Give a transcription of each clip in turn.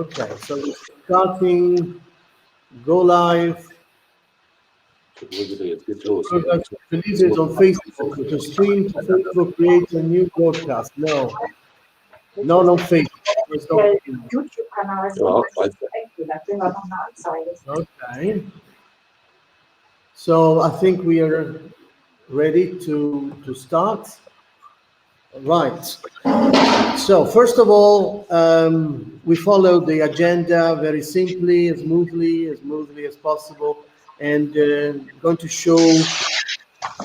Okay, so we're starting, go live. Release it on Facebook. To stream to Facebook, create a new broadcast. No, not on Facebook. Okay. So I think we are ready to start. Right. So first of all, we followed the agenda very simply, as smoothly as possible, and going to show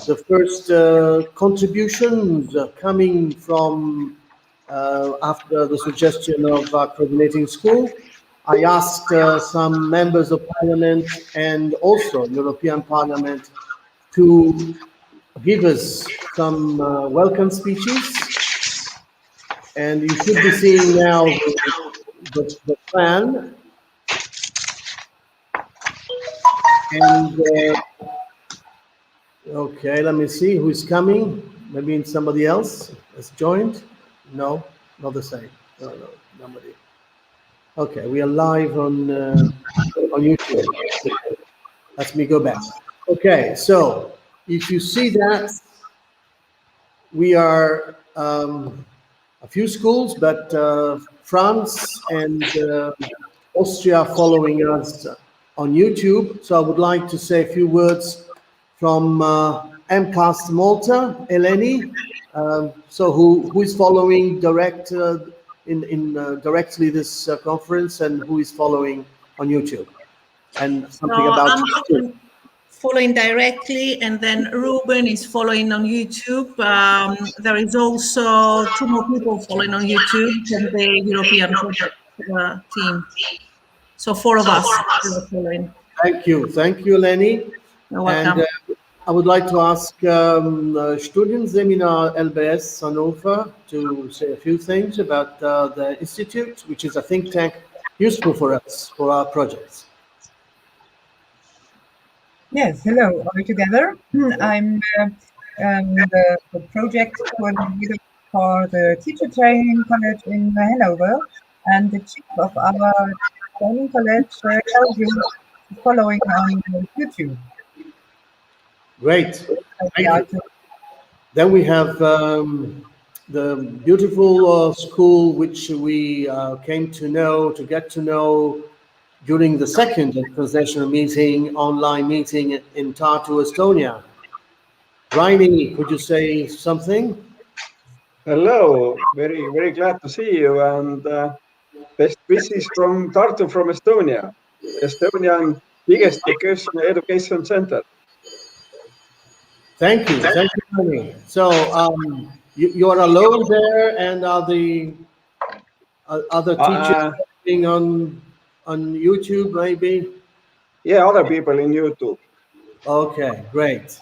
the first contributions coming from after the suggestion of our coordinating school. I asked some members of parliament and also European Parliament to give us some welcome speeches. And you should be seeing now the plan. And okay, let me see who's coming. Maybe somebody else has joined. No, not the same. No, nobody. Okay, we are live on YouTube. Let me go back. Okay, so if you see that, we are a few schools, but France and Austria following us on YouTube. So I would like to say a few words from MCAST Malta, Eleni. So who is following directly this conference, and who is following on YouTube, and something about I'm following directly, and then Ruben is following on YouTube. There is also 2 more people following on YouTube from the European Project team. So 4 of us are following. Thank you, Eleni. You're welcome. And I would like to ask Studienseminar LBS Hannover to say a few things about the institute, which is a think tank useful for us, for our projects. Yes, hello, all together. I'm the project coordinator for the teacher training college in Hanover, and the chief of our training college, following on YouTube. Great. Thank you. Then we have the beautiful school which we came to get to know during the second transnational meeting, online meeting in Tartu, Estonia. Raini, could you say something? Hello, very glad to see you, and best wishes from Tartu, from Estonia, Estonian biggest education center. Thank you, Raini. So you are alone there, and are the other teachers being on YouTube, maybe? Yeah, other people in YouTube. Okay, great.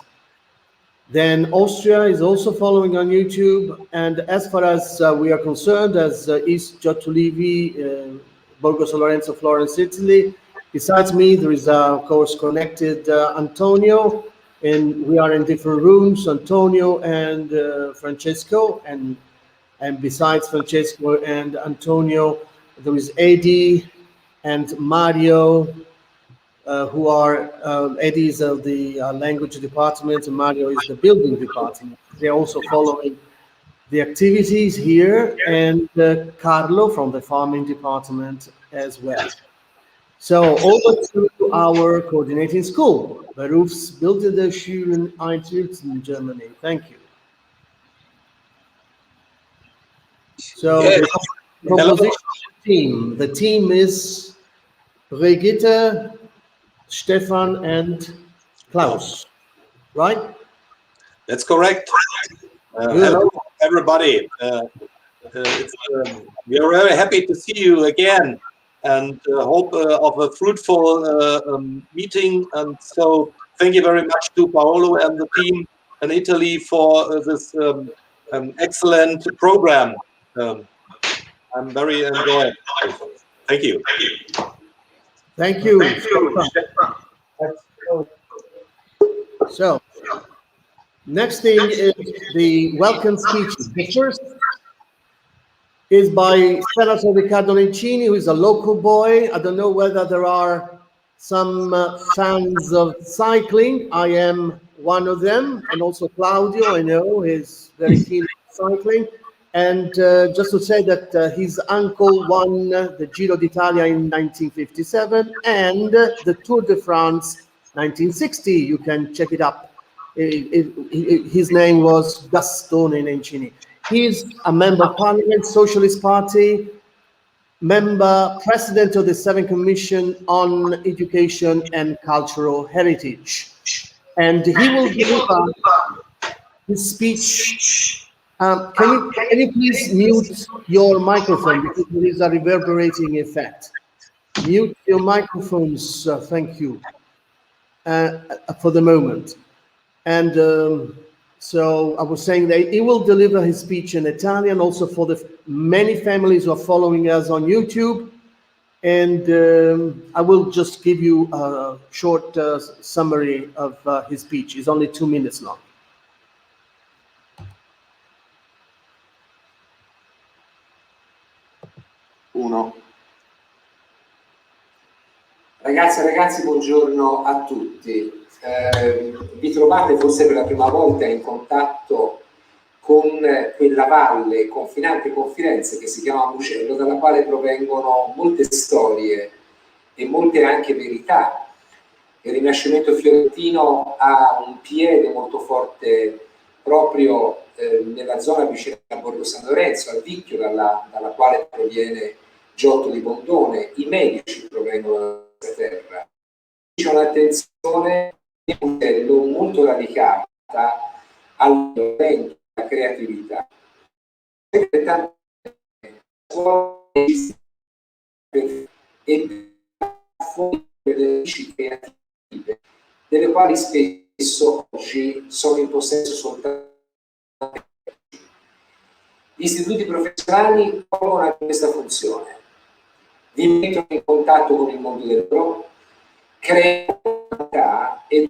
Then Austria is also following on YouTube. And as far as we are concerned, as IIS Giotto Ulivi, Borgo San Lorenzo, Florence, Italy, besides me, there is, of course, connected Antonio, and we are in different rooms, Antonio and Francesco. And besides Francesco and Antonio, there is Eddie and Mario, who are, Eddie is the language department and Mario is the building department. They're also following the activities here, and Carlo from the farming department as well. So over to our coordinating school, Berufsbildende Schulen Eintritt in Germany. Thank you. So yes. The composition team. The team is Brigitte, Stefan, and Klaus, right? That's correct. Hello, everybody. We are very happy to see you again, and hope of a fruitful meeting. And so, thank you very much to Paolo and the team in Italy for this excellent program. I'm very enjoyed. Thank you. Thank you. So, next thing is the welcome speech. The is by Senator Riccardo Nencini, who is a local boy. I don't know whether there are some fans of cycling. I am one of them, and also Claudio, I know, is very keen on cycling. And just to say that his uncle won the Giro d'Italia in 1957 and the Tour de France 1960. You can check it up. His name was Gastone Nencini. He's a member of Parliament, Socialist Party, member, president of the 7th Commission on Education and Cultural Heritage. And he will deliver his speech. Can you please mute your microphone, because there is a reverberating effect. Mute your microphones, thank you, for the moment. And so I was saying that he will deliver his speech in Italian, also for the many families who are following us on YouTube. And I will just give you a short summary of his speech. It's only 2 minutes long. Ragazze e ragazzi, buongiorno a tutti. Vi trovate forse per la prima volta in contatto con quella valle confinante con Firenze che si chiama Mugello, dalla quale provengono molte storie e molte anche verità. Il Rinascimento fiorentino ha un piede molto forte proprio nella zona vicina a Borgo San Lorenzo, al Vicchio, dalla quale proviene Giotto di Bondone. I medici provengono da questa terra. C'è un'attenzione molto radicata al talento, alla creatività. E delle creative, delle quali spesso oggi sono in possesso soltanto gli istituti professionali pongono questa funzione, vi mettono in contatto con il mondo del lavoro, creano e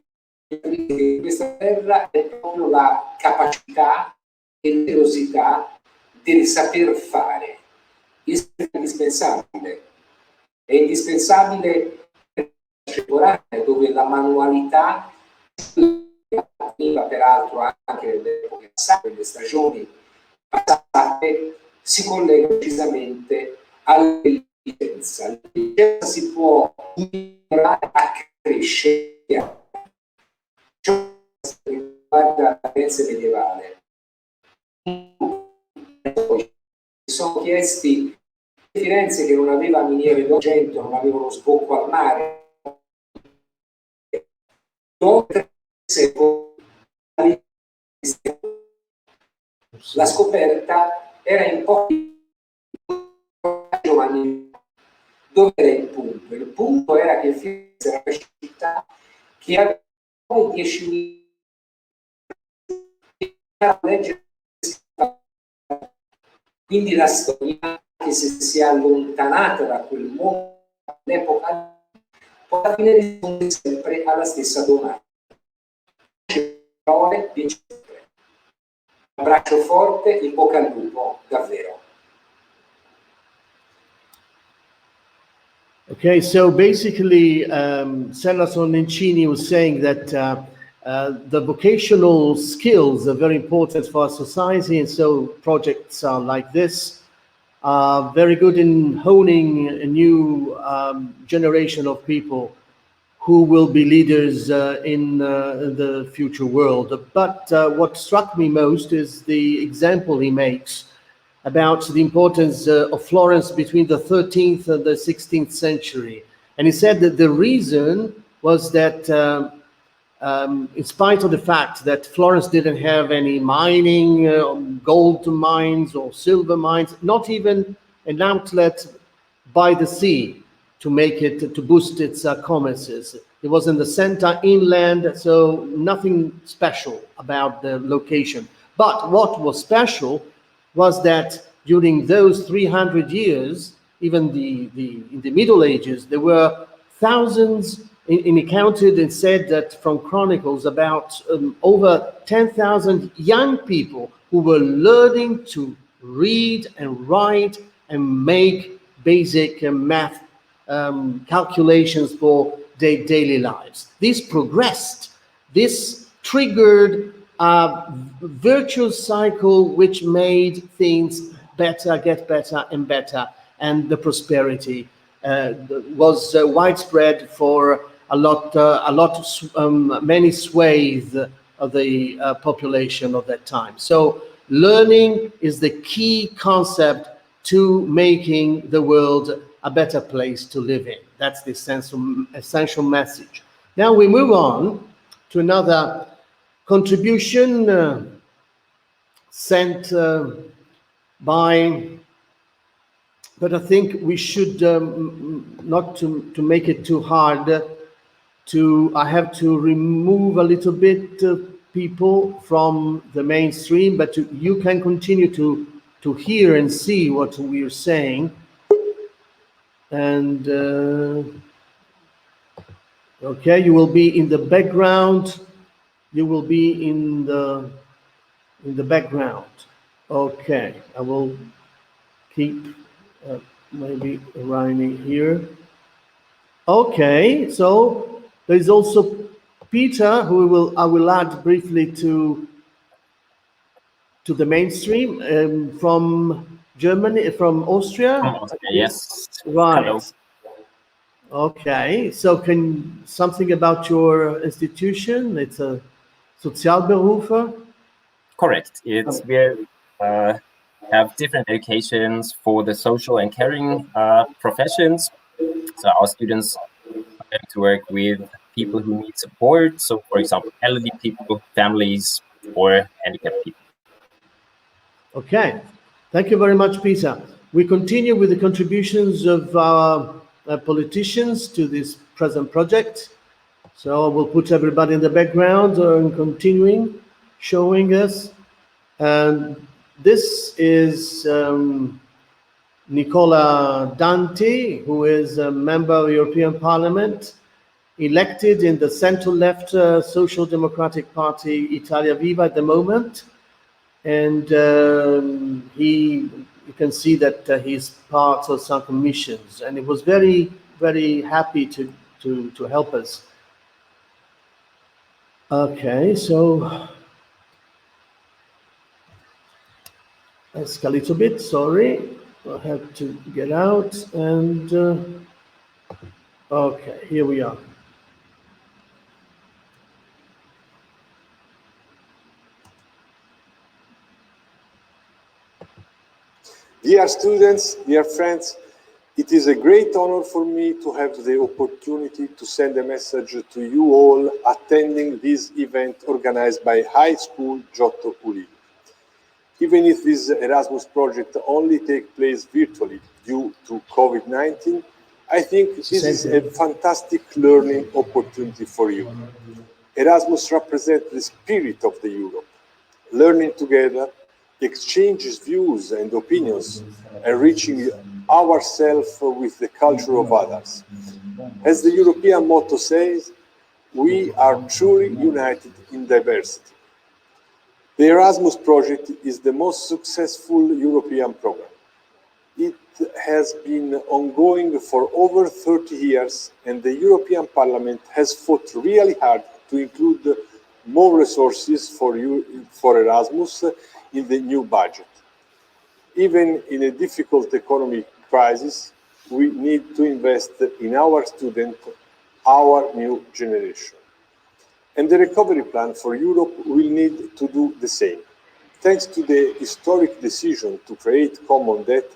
questa terra è proprio la capacità e l'erosità del saper fare. È indispensabile temporanea, dove la manualità, peraltro anche nell'epoca passate, nelle stagioni passate, si collega precisamente all'intelligenza. L'intelligenza si può migliorare a crescere. Ciò che riguarda la Firenze medievale. Poi si sono chiesti Firenze, che non aveva miniere d'argento, non aveva uno sbocco al mare, la scoperta era in pochi giovani. Dove era il punto? Il punto era che Firenze era una città che aveva 10.000 legge, quindi la storia che si è allontanata da quel mondo all'epoca può alla fine rispondere sempre alla stessa domanda. Un abbraccio forte, in bocca al lupo, davvero. Okay, so basically, Senator Nencini was saying that the vocational skills are very important for our society, and so projects like this are very good in honing a new generation of people who will be leaders in the future world. But what struck me most is the example he makes about the importance of Florence between the 13th and the 16th century. And he said that the reason was that in spite of the fact that Florence didn't have any mining, gold mines or silver mines, not even an outlet by the sea to make it, to boost its commerces. It was in the center, inland, so nothing special about the location. But what was special was that during those 300 years, even in the Middle Ages, there were thousands, it counted and said that from chronicles about over 10,000 young people who were learning to read and write and make basic math calculations for their daily lives. This progressed. This triggered a virtuous cycle which made things better, get better and better, and the prosperity was widespread for many swathes of the population of that time. So learning is the key concept to making the world a better place to live in. That's the essential message. Now we move on to another contribution sent by, but I think we should not to make it too hard. I have to remove a little bit people from the mainstream, but you can continue to hear and see what we're saying. And okay, you will be in the background. You will be in the background. Okay, I will keep maybe Rainy here. Okay, so there's also Peter, who I will add briefly to the mainstream from Germany, from Austria. Yes. Right. Hello. Okay, so something about your institution? It's a Sozialberufe. Correct. It's we have different educations for the social and caring professions. So our students have to work with people who need support. So, for example, elderly people, families, or handicapped people. Okay, thank you very much, Peter. We continue with the contributions of our politicians to this present project. So we'll put everybody in the background and continuing showing us. And this is Nicola Dante, who is a member of the European Parliament, elected in the centre-left Social Democratic Party Italia Viva at the moment. And you can see that he's part of some commissions, and he was very, very happy to help us. Okay, so ask a little bit, sorry, I have to get out, and okay, here we are. Dear students, dear friends, it is a great honor for me to have the opportunity to send a message to you all attending this event organized by High School Giotto Ulivi. Even if this Erasmus project only takes place virtually due to COVID-19, I think this is a fantastic learning opportunity for you. Erasmus represents the spirit of the Europe, learning together, exchanges views and opinions, enriching ourselves with the culture of others. As the European motto says, we are truly united in diversity. The Erasmus project is the most successful European program. It has been ongoing for over 30 years, and the European Parliament has fought really hard to include more resources for Erasmus in the new budget. Even in a difficult economic crisis, we need to invest in our students, our new generation. And the recovery plan for Europe will need to do the same. Thanks to the historic decision to create common debt,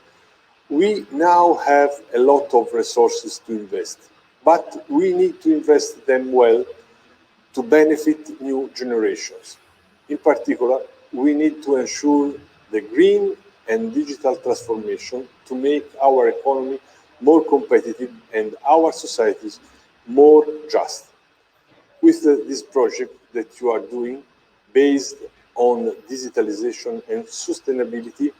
we now have a lot of resources to invest. But we need to invest them well to benefit new generations. In particular, we need to ensure the green and digital transformation to make our economy more competitive and our societies more just. With this project that you are doing, based on digitalization and sustainability,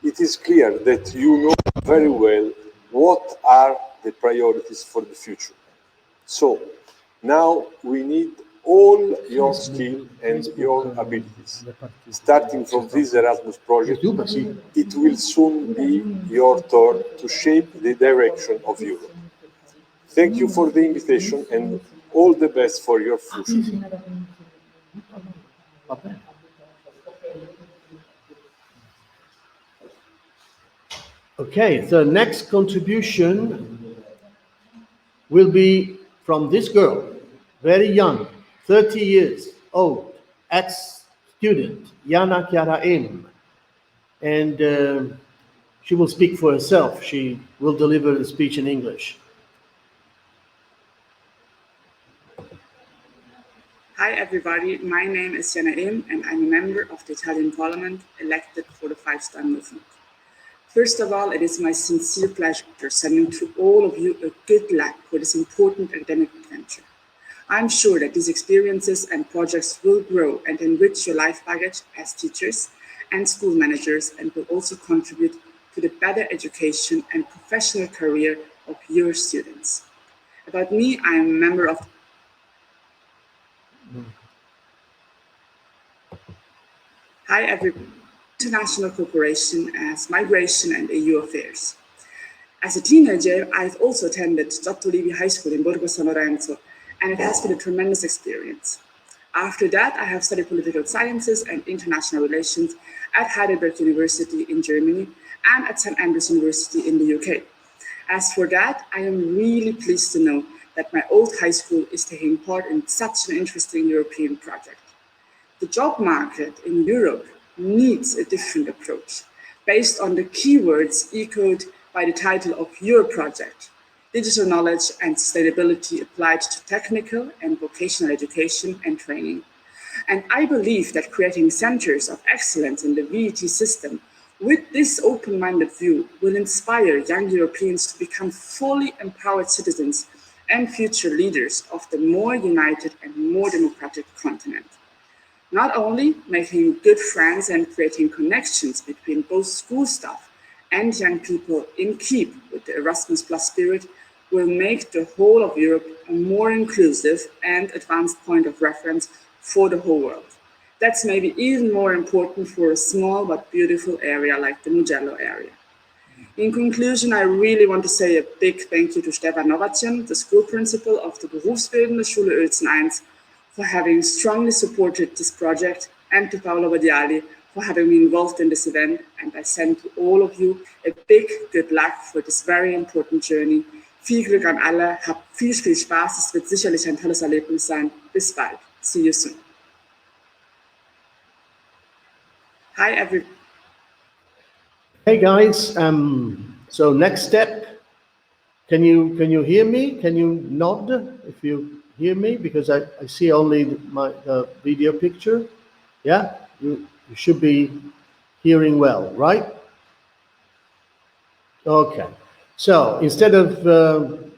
it is clear that you know very well what are the priorities for the future. So now we need all your skill and your abilities. Starting from this Erasmus project, it will soon be your turn to shape the direction of Europe. Thank you for the invitation and all the best for your future. Okay, the next contribution will be from this girl, very young, 30 years old, ex-student, Yana Catarina. And she will speak for herself. She will deliver the speech in English. Hi everybody, my name is Yana Im and I'm a member of the Italian Parliament elected for the Five-Star Movement. First of all, it is my sincere pleasure sending to all of you a good luck for this important academic adventure. I'm sure that these experiences and projects will grow and enrich your life baggage as teachers and school managers and will also contribute to the better education and professional career of your students. About me, I am a member of Hi everyone, international cooperation as migration and EU affairs. As a teenager, I've also attended Giotto Ulivi High School in Borgo San Lorenzo, and it has been a tremendous experience. After that, I have studied political sciences and international relations at Heidelberg University in Germany and at St. Andrews University in the UK. As for that, I am really pleased to know that my old high school is taking part in such an interesting European project. The job market in Europe needs a different approach based on the keywords echoed by the title of your project, digital knowledge and sustainability applied to technical and vocational education and training. And I believe that creating centers of excellence in the VET system with this open-minded view will inspire young Europeans to become fully empowered citizens and future leaders of the more united and more democratic continent. Not only making good friends and creating connections between both school staff and young people in keep with the Erasmus Plus spirit will make the whole of Europe a more inclusive and advanced point of reference for the whole world. That's maybe even more important for a small but beautiful area like the Mugello area. In conclusion, I really want to say a big thank you to Stefan Novacin, the school principal of the Berufsbildende Schule Uelzen 1, for having strongly supported this project, and to Paolo Badiali for having been involved in this event. And I send to all of you a big good luck for this very important journey. Viel Glück an alle, habt viel Spaß, es wird sicherlich ein tolles Erlebnis sein. Bis bald. See you soon. Hi everyone. Hey guys, so next step, can you hear me? Can you nod if you hear me? Because I see only my video picture. Yeah, you should be hearing well, right? Okay, so instead of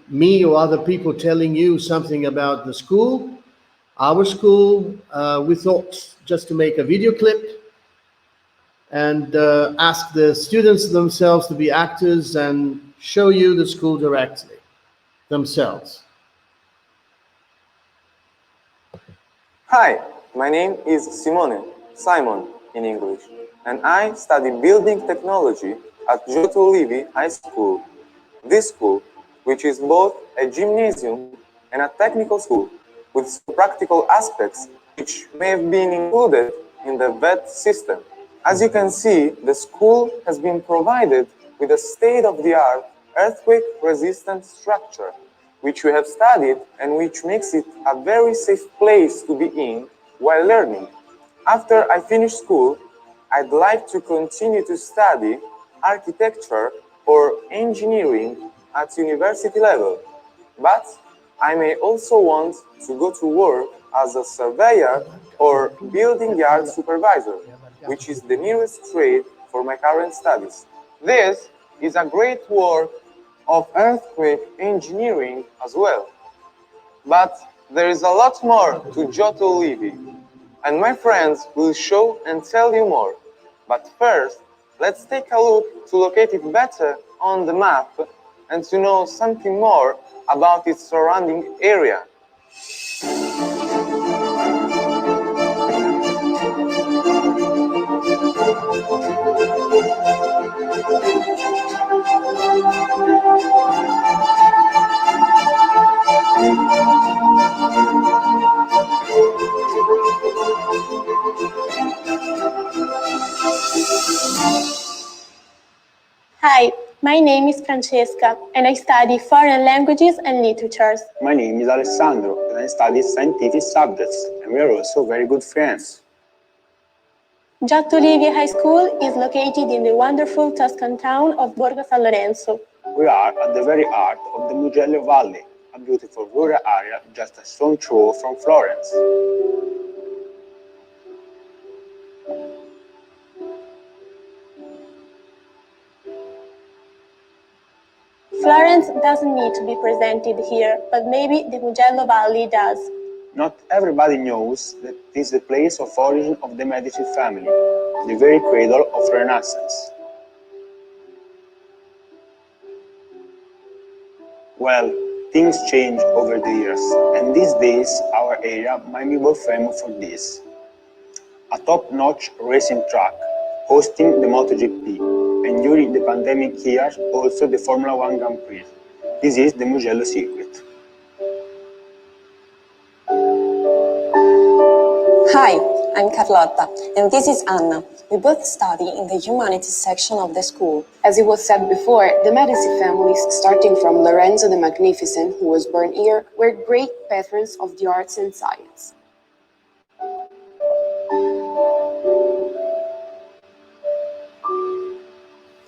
me or other people telling you something about the school, our school, we thought just to make a video clip and ask the students themselves to be actors and show you the school directly themselves. Hi, my name is Simon in English, and I study building technology at Giotto Ulivi High School. This school, which is both a gymnasium and a technical school with some practical aspects which may have been included in the VET system. As you can see, the school has been provided with a state-of-the-art earthquake-resistant structure, which we have studied and which makes it a very safe place to be in while learning. After I finish school, I'd like to continue to study architecture or engineering at university level, but I may also want to go to work as a surveyor or building yard supervisor, which is the nearest trade for my current studies. This is a great work of earthquake engineering as well. But there is a lot more to Giotto Ulivi, and my friends will show and tell you more. But first, let's take a look to locate it better on the map and to know something more about its surrounding area. Hi, my name is Francesca and I study foreign languages and literatures. My name is Alessandro and I study scientific subjects, and we are also very good friends. Giotto Ulivi High School is located in the wonderful Tuscan town of Borgo San Lorenzo. We are at the very heart of the Mugello Valley, a beautiful rural area just a stone's throw from Florence. Florence doesn't need to be presented here, but maybe the Mugello Valley does. Not everybody knows that it is the place of origin of the Medici family, the very cradle of Renaissance. Well, things change over the years, and these days our area might be more famous for this. A top-notch racing track, hosting the MotoGP, and during the pandemic years also the Formula 1 Grand Prix. This is the Mugello circuit. Hi, I'm Carlotta, and this is Anna. We both study in the humanities section of the school. As it was said before, the Medici families, starting from Lorenzo the Magnificent, who was born here, were great patrons of the arts and science.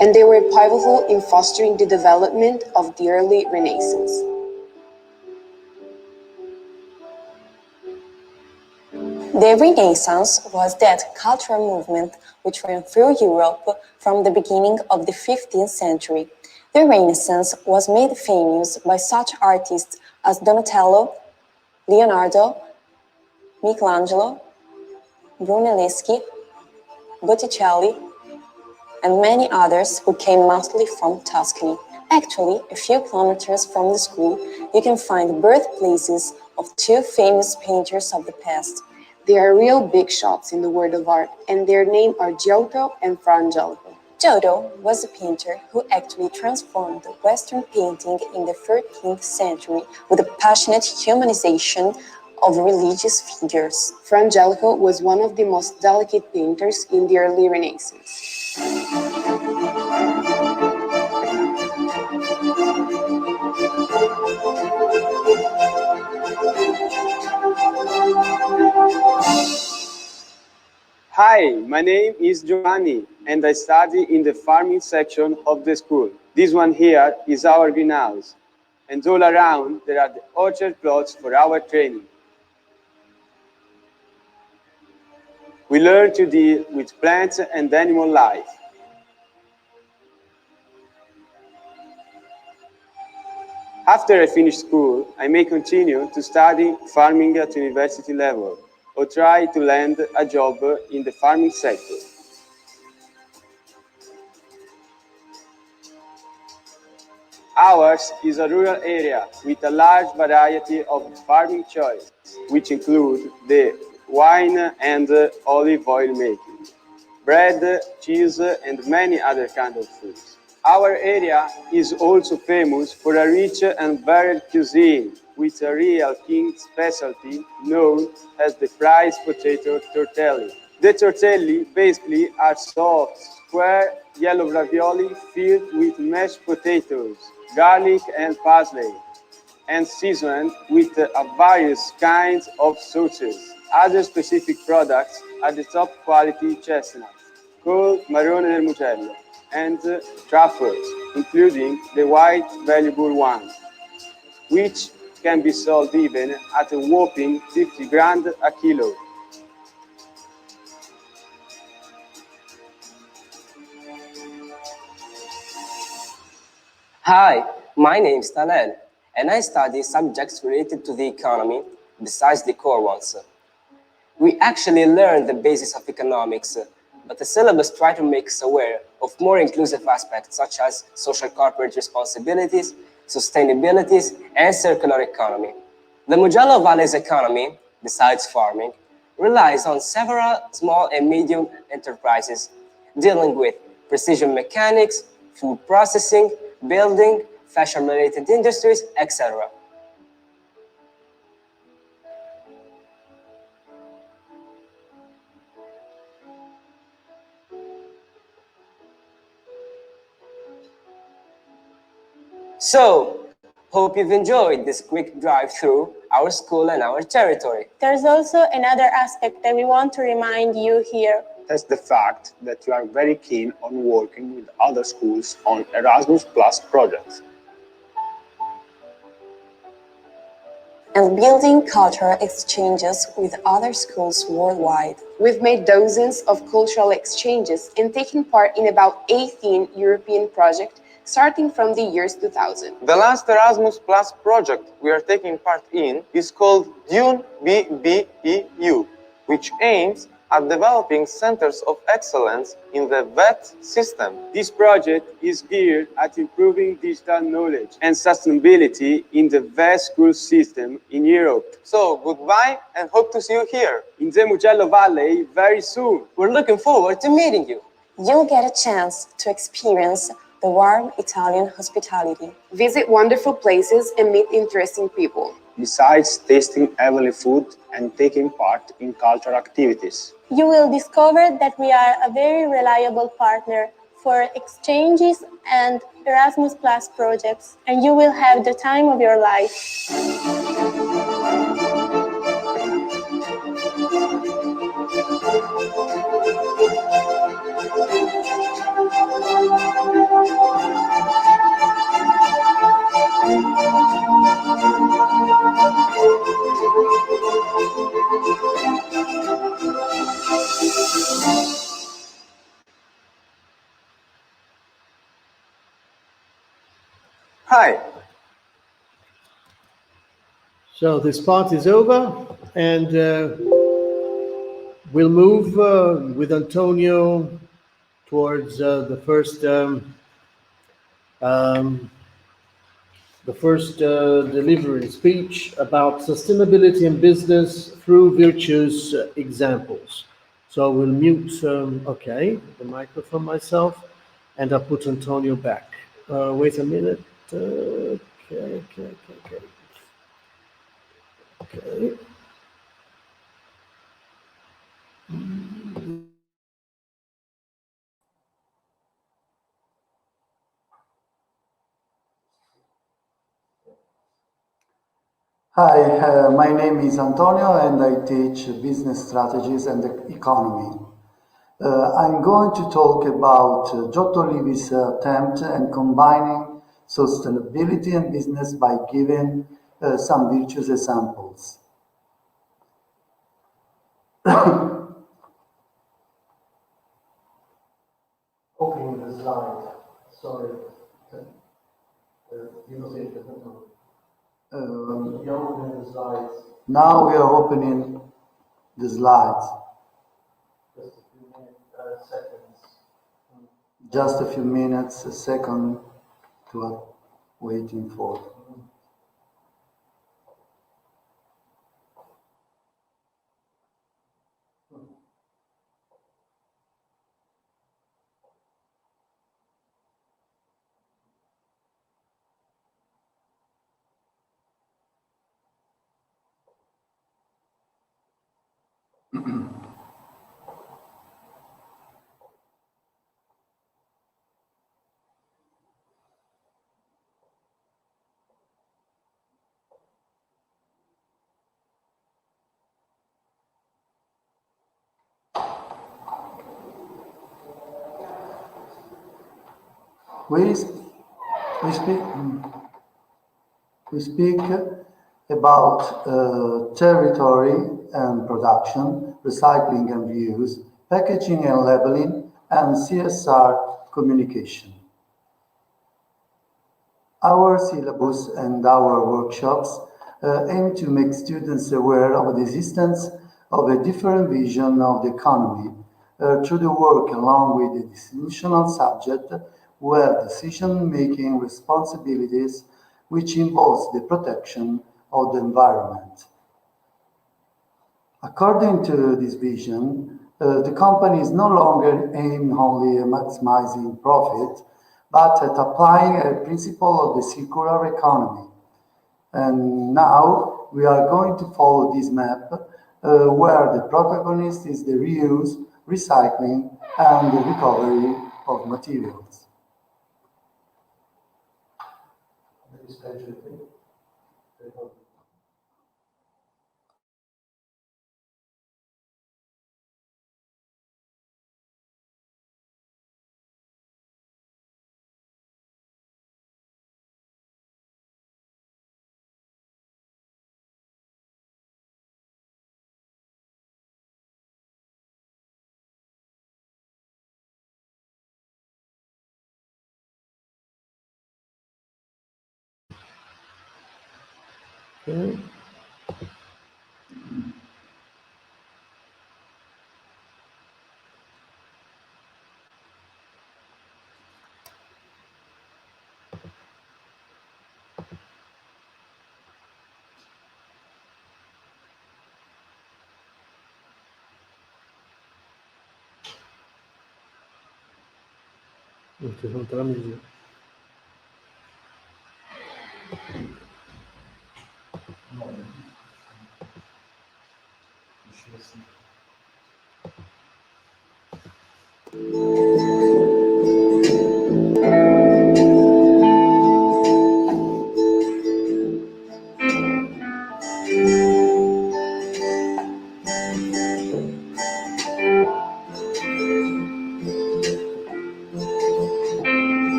And they were pivotal in fostering the development of the early Renaissance. The Renaissance was that cultural movement which ran through Europe from the beginning of the 15th century. The Renaissance was made famous by such artists as Donatello, Leonardo, Michelangelo, Brunelleschi, Botticelli, and many others who came mostly from Tuscany. Actually, a few kilometers from the school, you can find birthplaces of two famous painters of the past. They are real big shots in the world of art, and their names are Giotto and Fra Angelico. Giotto was a painter who actually transformed Western painting in the 13th century with a passionate humanization of religious figures. Fra Angelico was one of the most delicate painters in the early Renaissance. Hi, my name is Giovanni and I study in the farming section of the school. This one here is our greenhouse, and all around there are the orchard plots for our training. We learn to deal with plants and animal life. After I finish school, I may continue to study farming at university level or try to land a job in the farming sector. Ours is a rural area with a large variety of farming choices, which include the wine and olive oil making, bread, cheese, and many other kinds of foods. Our area is also famous for a rich and varied cuisine, with a real king specialty known as the fried potato tortelli. The tortelli basically are soft, square, yellow ravioli filled with mashed potatoes, garlic and parsley, and seasoned with various kinds of sauces. Other specific products are the top quality chestnuts, called Marrone del Mugello, and truffles, including the white valuable ones, which can be sold even at a whopping 50 grand a kilo. Hi, my name is Talel, and I study subjects related to the economy besides the core ones. We actually learn the basis of economics, but the syllabus tries to make us aware of more inclusive aspects such as social corporate responsibilities, sustainabilities, and circular economy. The Mugello Valley's economy, besides farming, relies on several small and medium enterprises dealing with precision mechanics, food processing, building, fashion-related industries, etc. So, hope you've enjoyed this quick drive through our school and our territory. There's also another aspect that we want to remind you here. That's the fact that you are very keen on working with other schools on Erasmus Plus projects. And building cultural exchanges with other schools worldwide. We've made dozens of cultural exchanges and taken part in about 18 European projects starting from the years 2000. The last Erasmus Plus project we are taking part in is called DUNE BB EU, which aims at developing centers of excellence in the VET system. This project is geared at improving digital knowledge and sustainability in the VET school system in Europe. So, goodbye and hope to see you here in the Mugello Valley very soon. We're looking forward to meeting you. You'll get a chance to experience the warm Italian hospitality. Visit wonderful places and meet interesting people. Besides tasting heavenly food and taking part in cultural activities. You will discover that we are a very reliable partner for exchanges and Erasmus Plus projects, and you will have the time of your life. Hi. So this part is over, and we'll move with Antonio towards the first delivery speech about sustainability in business through virtuous examples. So we'll mute, the microphone myself, and I'll put Antonio back. Wait a minute. Okay. Hi, my name is Antonio and I teach business strategies and economy. I'm going to talk about Giotto Ulivi's attempt and combining sustainability and business by giving some virtuous examples. Opening the slide, sorry. Now we are opening the slides. Just a few minutes, a second to waiting for. We speak about territory and production, recycling and reuse, packaging and labeling, and CSR communication. Our syllabus and our workshops aim to make students aware of the existence of a different vision of the economy through the work along with the institutional subject where decision-making responsibilities which involves the protection of the environment. According to this vision, The company is no longer aimed only at maximizing profit, but at applying a principle of the circular economy. And now we are going to follow this map where the protagonist is the reuse, recycling, and the recovery of materials. Okay. Okay, falta la musica.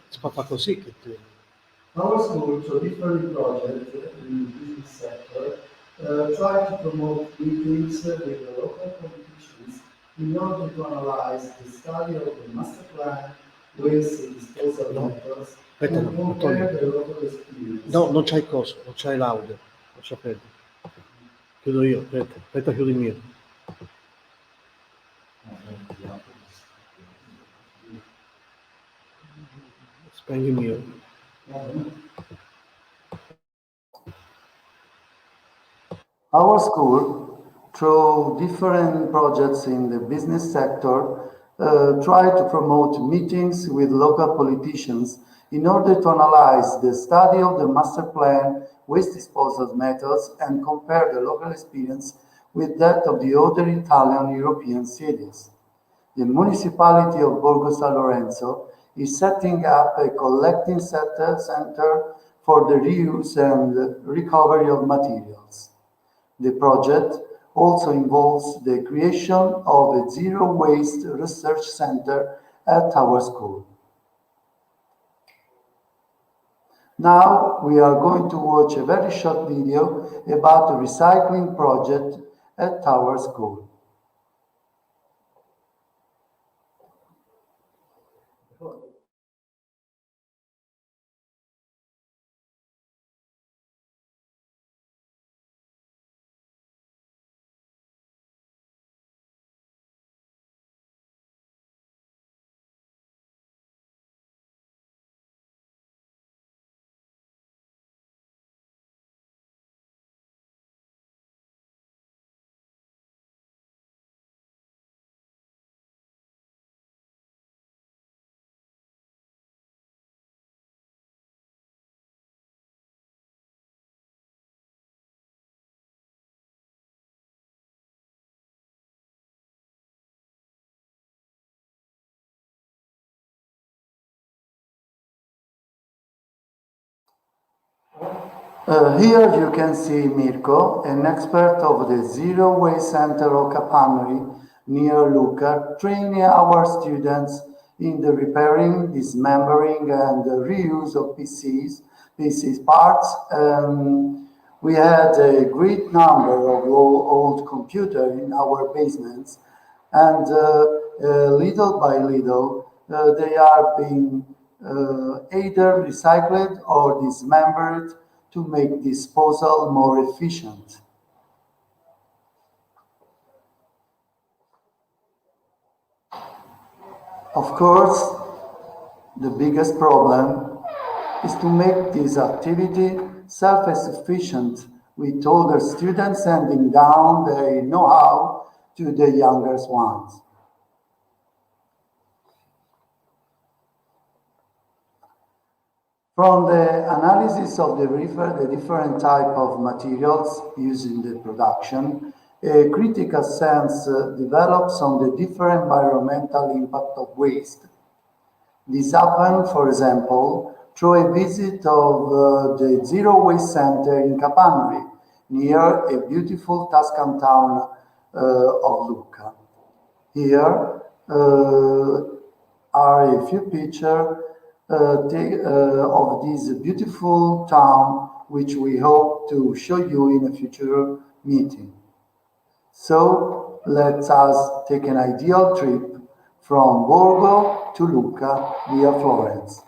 Si può fare così che tu... Our school, through different projects in the business sector, try to promote meetings with the local politicians in order to analyze the study of the master plan, waste and disposal methods, Aspetta, and no, compare the local experience. No, non c'hai coso, non c'hai l'audio. Lascia perdere. Chiudo io, aspetta, chiudo il mio. Spegni il mio. Our school, through different projects in the business sector, try to promote meetings with local politicians in order to analyze the study of the master plan, waste disposal methods, and compare the local experience with that of the other Italian European cities. The municipality of Borgo San Lorenzo is setting up a collecting center for the reuse and recovery of materials. The project also involves the creation of a zero waste research center at our school. Now we are going to watch a very short video about the recycling project at our school. Here you can see Mirko, an expert of the Zero Waste Center of Capanori near Lucca, training our students in the repairing, dismembering, and the reuse of PCs parts. We had a great number of old computers in our basements, And little by little, they are being either recycled or dismembered to make disposal more efficient. Of course, the biggest problem is to make this activity self-sufficient, with older students handing down their know-how to the younger ones. From the analysis of the different type of materials used in the production, a critical sense develops on the different environmental impact of waste. This happened, for example, through a visit of the Zero Waste Center in Capanri, near a beautiful Tuscan town of Lucca. Here are a few pictures of this beautiful town, which we hope to show you in a future meeting. So let us take an ideal trip from Borgo to Lucca via Florence.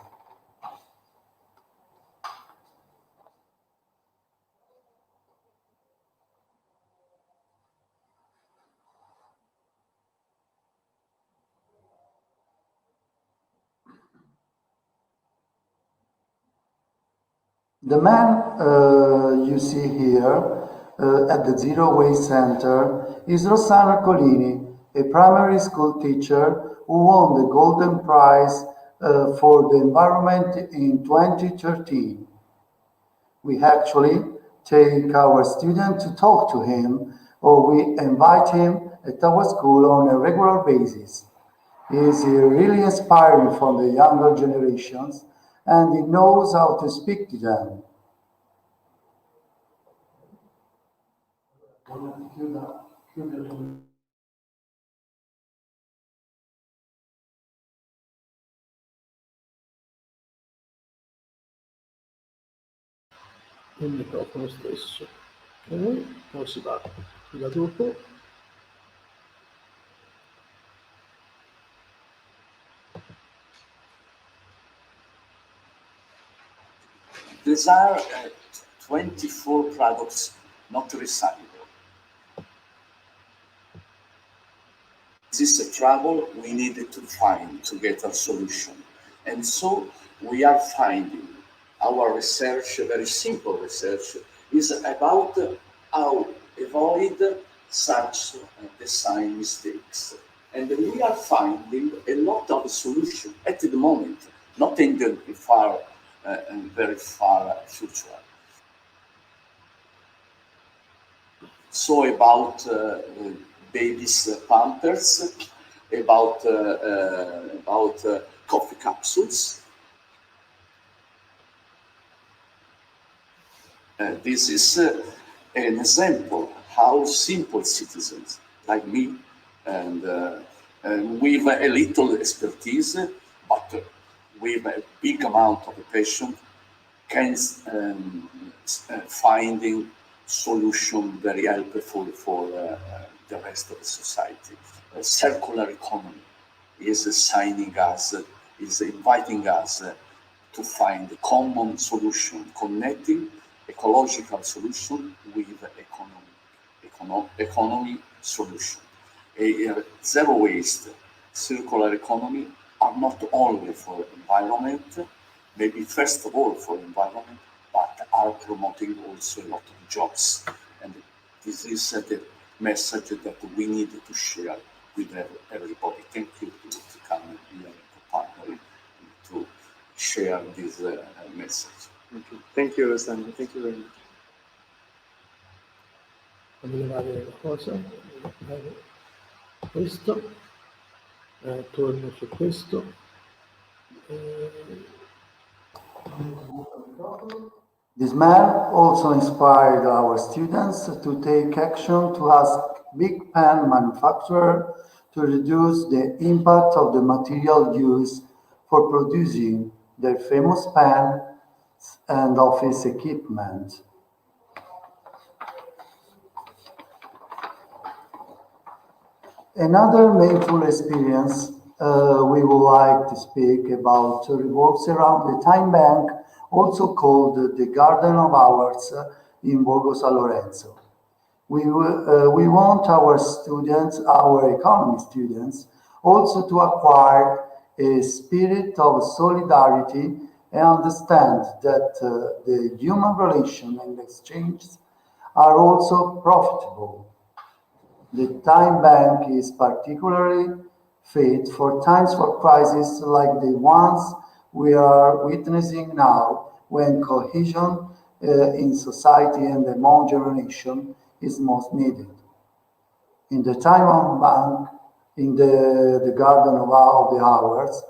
The man you see here at the Zero Waste Center is Rossano Colini, a primary school teacher who won the Golden Prize for the Environment in 2013. We actually take our student to talk to him, or we invite him at our school on a regular basis. He is really inspiring from the younger generations, and he knows how to speak to them. Il microfono stesso. Ok, poi si va da dopo. These are 24 products not recyclable. This is a trouble we needed to find to get a solution. And so we are finding our research, very simple research, is about how avoid such design mistakes. And we are finding a lot of solutions at the moment, not in the very far future. So about babies' pampers, about coffee capsules. This is an example how simple citizens like me and with a little expertise, but with a big amount of passion, can finding solution very helpful for the rest of the society. Circular economy is inviting us to find a common solution, connecting ecological solution with economy solution. Zero waste, circular economy are not only for environment, maybe first of all for environment, but are promoting also a lot of jobs. And this is the message that we need to share with everybody. Thank you to come here to partner to share this message. Okay. Thank you, Rossano. Thank you very much. Fammi levare la cosa, questo, torno su questo. This man also inspired our students to take action to ask big pen manufacturers to reduce the impact of the material used for producing their famous pens and office equipment. Another meaningful experience we would like to speak about revolves around the time bank, also called the Garden of Hours in Borgo San Lorenzo. We want our students, our economy students, also to acquire a spirit of solidarity and understand that the human relation and exchanges are also profitable. The time bank is particularly fit for times for crises like the ones we are witnessing now, when cohesion in society and among generations is most needed. In the time of bank, in the Garden of the Hours,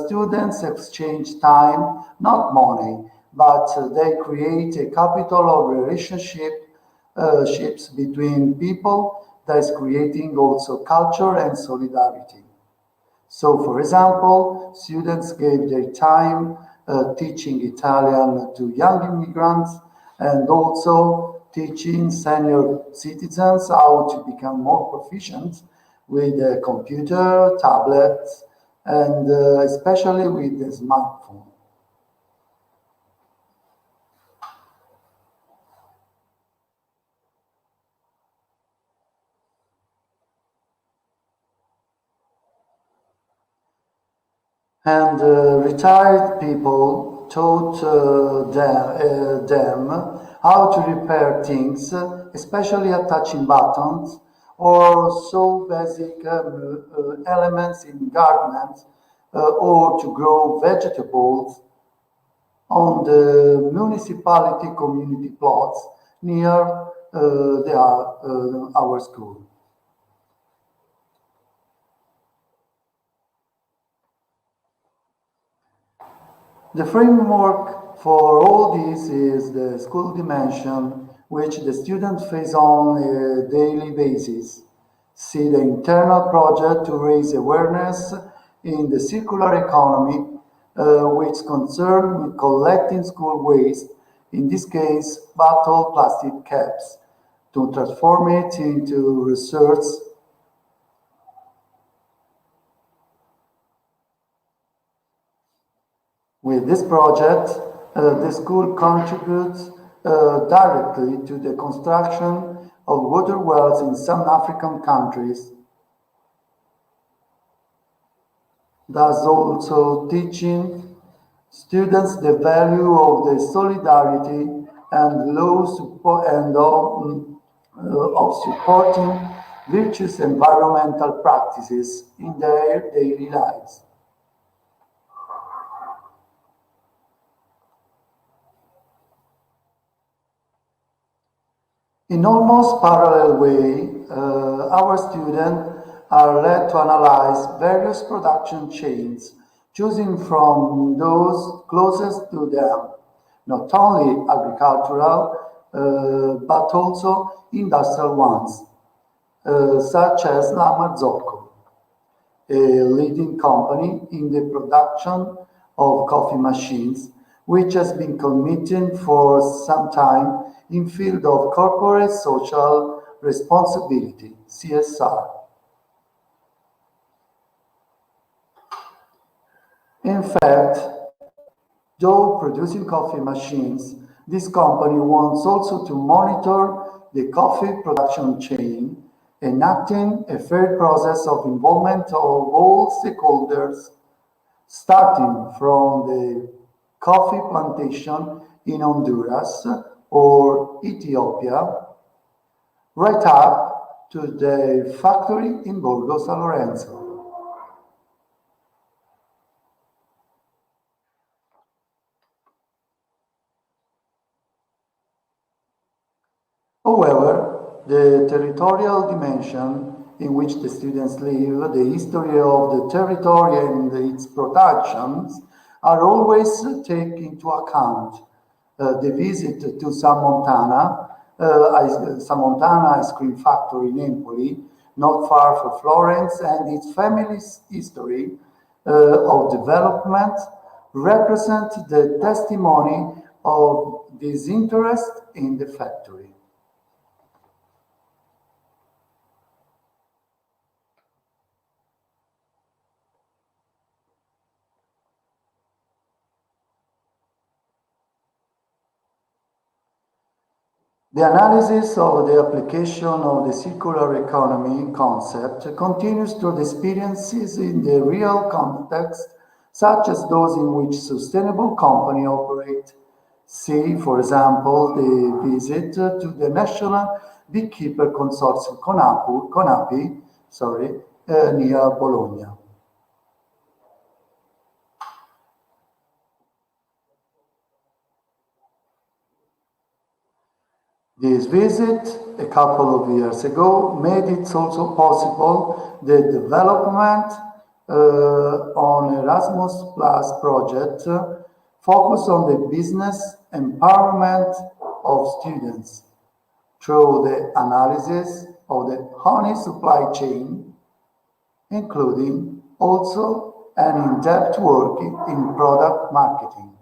students exchange time, not money, but they create a capital of relationships between people that is creating also culture and solidarity. So, for example, students gave their time teaching Italian to young immigrants and also teaching senior citizens how to become more proficient with a computer, tablets, and especially with the smartphone. And retired people taught them how to repair things, especially touching buttons or so basic elements in gardens, or to grow vegetables on the municipality community plots near our school. The framework for all this is the school dimension, which the students face on a daily basis. See the internal project to raise awareness in the circular economy, which concern with collecting school waste, in this case, bottle plastic caps, to transform it into research. With this project, the school contributes directly to the construction of water wells in some African countries, thus also teaching students the value of the solidarity and of supporting virtuous environmental practices in their daily lives. In almost parallel way, our students are led to analyze various production chains, choosing from those closest to them, not only agricultural, but also industrial ones, such as La Marzocco, a leading company in the production of coffee machines, which has been committed for some time in field of corporate social responsibility, CSR. In fact, though producing coffee machines, this company wants also to monitor the coffee production chain, enacting a fair process of involvement of all stakeholders, starting from the coffee plantation in Honduras or Ethiopia, right up to the factory in Borgo San Lorenzo. However, the territorial dimension in which the students live, the history of the territory and its productions are always taken into account. The visit to Samontana ice cream factory in Empoli, not far from Florence, and its family's history of development represent the testimony of this interest in the factory. The analysis of the application of the circular economy concept continues through the experiences in the real context, such as those in which sustainable companies operate. See, for example, the visit to the National Beekeeper Consortium CONAPI, near Bologna. This visit, a couple of years ago, made it also possible the development on Erasmus Plus project focused on the business empowerment of students through the analysis of the honey supply chain, including also an in-depth work in product marketing.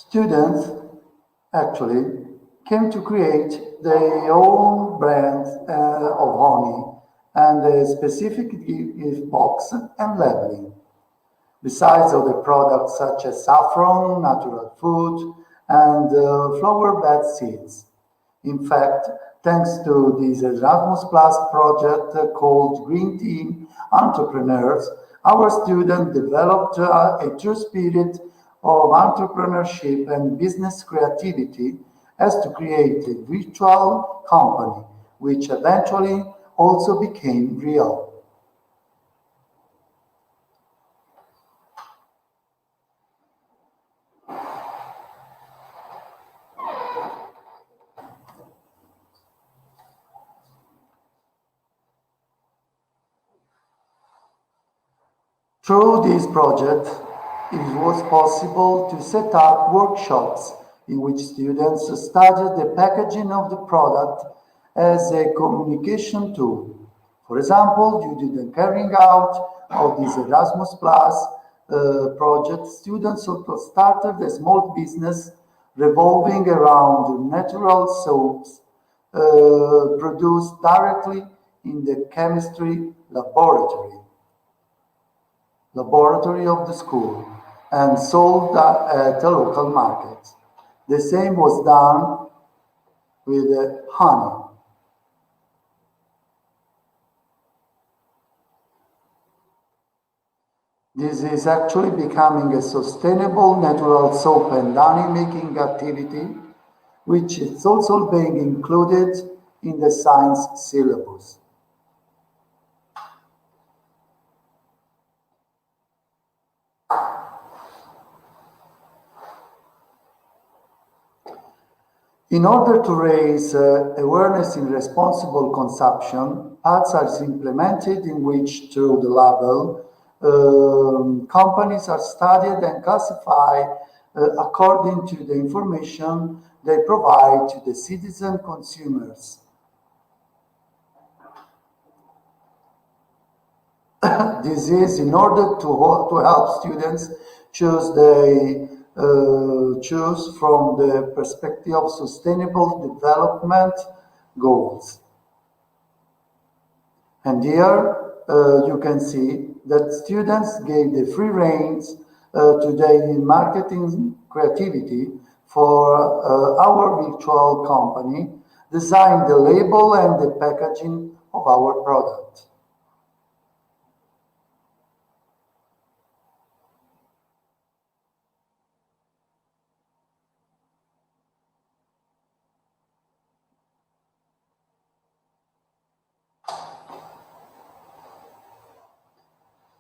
Students actually came to create their own brand of honey and a specific gift box and labeling. Besides other products such as saffron, natural food, and flower bed seeds. In fact, thanks to this Erasmus Plus project called Green Team Entrepreneurs, our students developed a true spirit of entrepreneurship and business creativity as to create a virtual company, which eventually also became real. Through this project, it was possible to set up workshops in which students studied the packaging of the product as a communication tool. For example, due to the carrying out of this Erasmus Plus project, students also started a small business revolving around natural soaps produced directly in the chemistry laboratory of the school and sold at the local market. The same was done with honey. This is actually becoming a sustainable natural soap and honey making activity, which is also being included in the science syllabus. In order to raise awareness in responsible consumption, paths are implemented in which, through the label, companies are studied and classified according to the information they provide to the citizen consumers. This is in order to help students choose from the perspective of sustainable development goals. And here you can see that students gave the free reins to their marketing creativity for our virtual company, designed the label and the packaging of our product.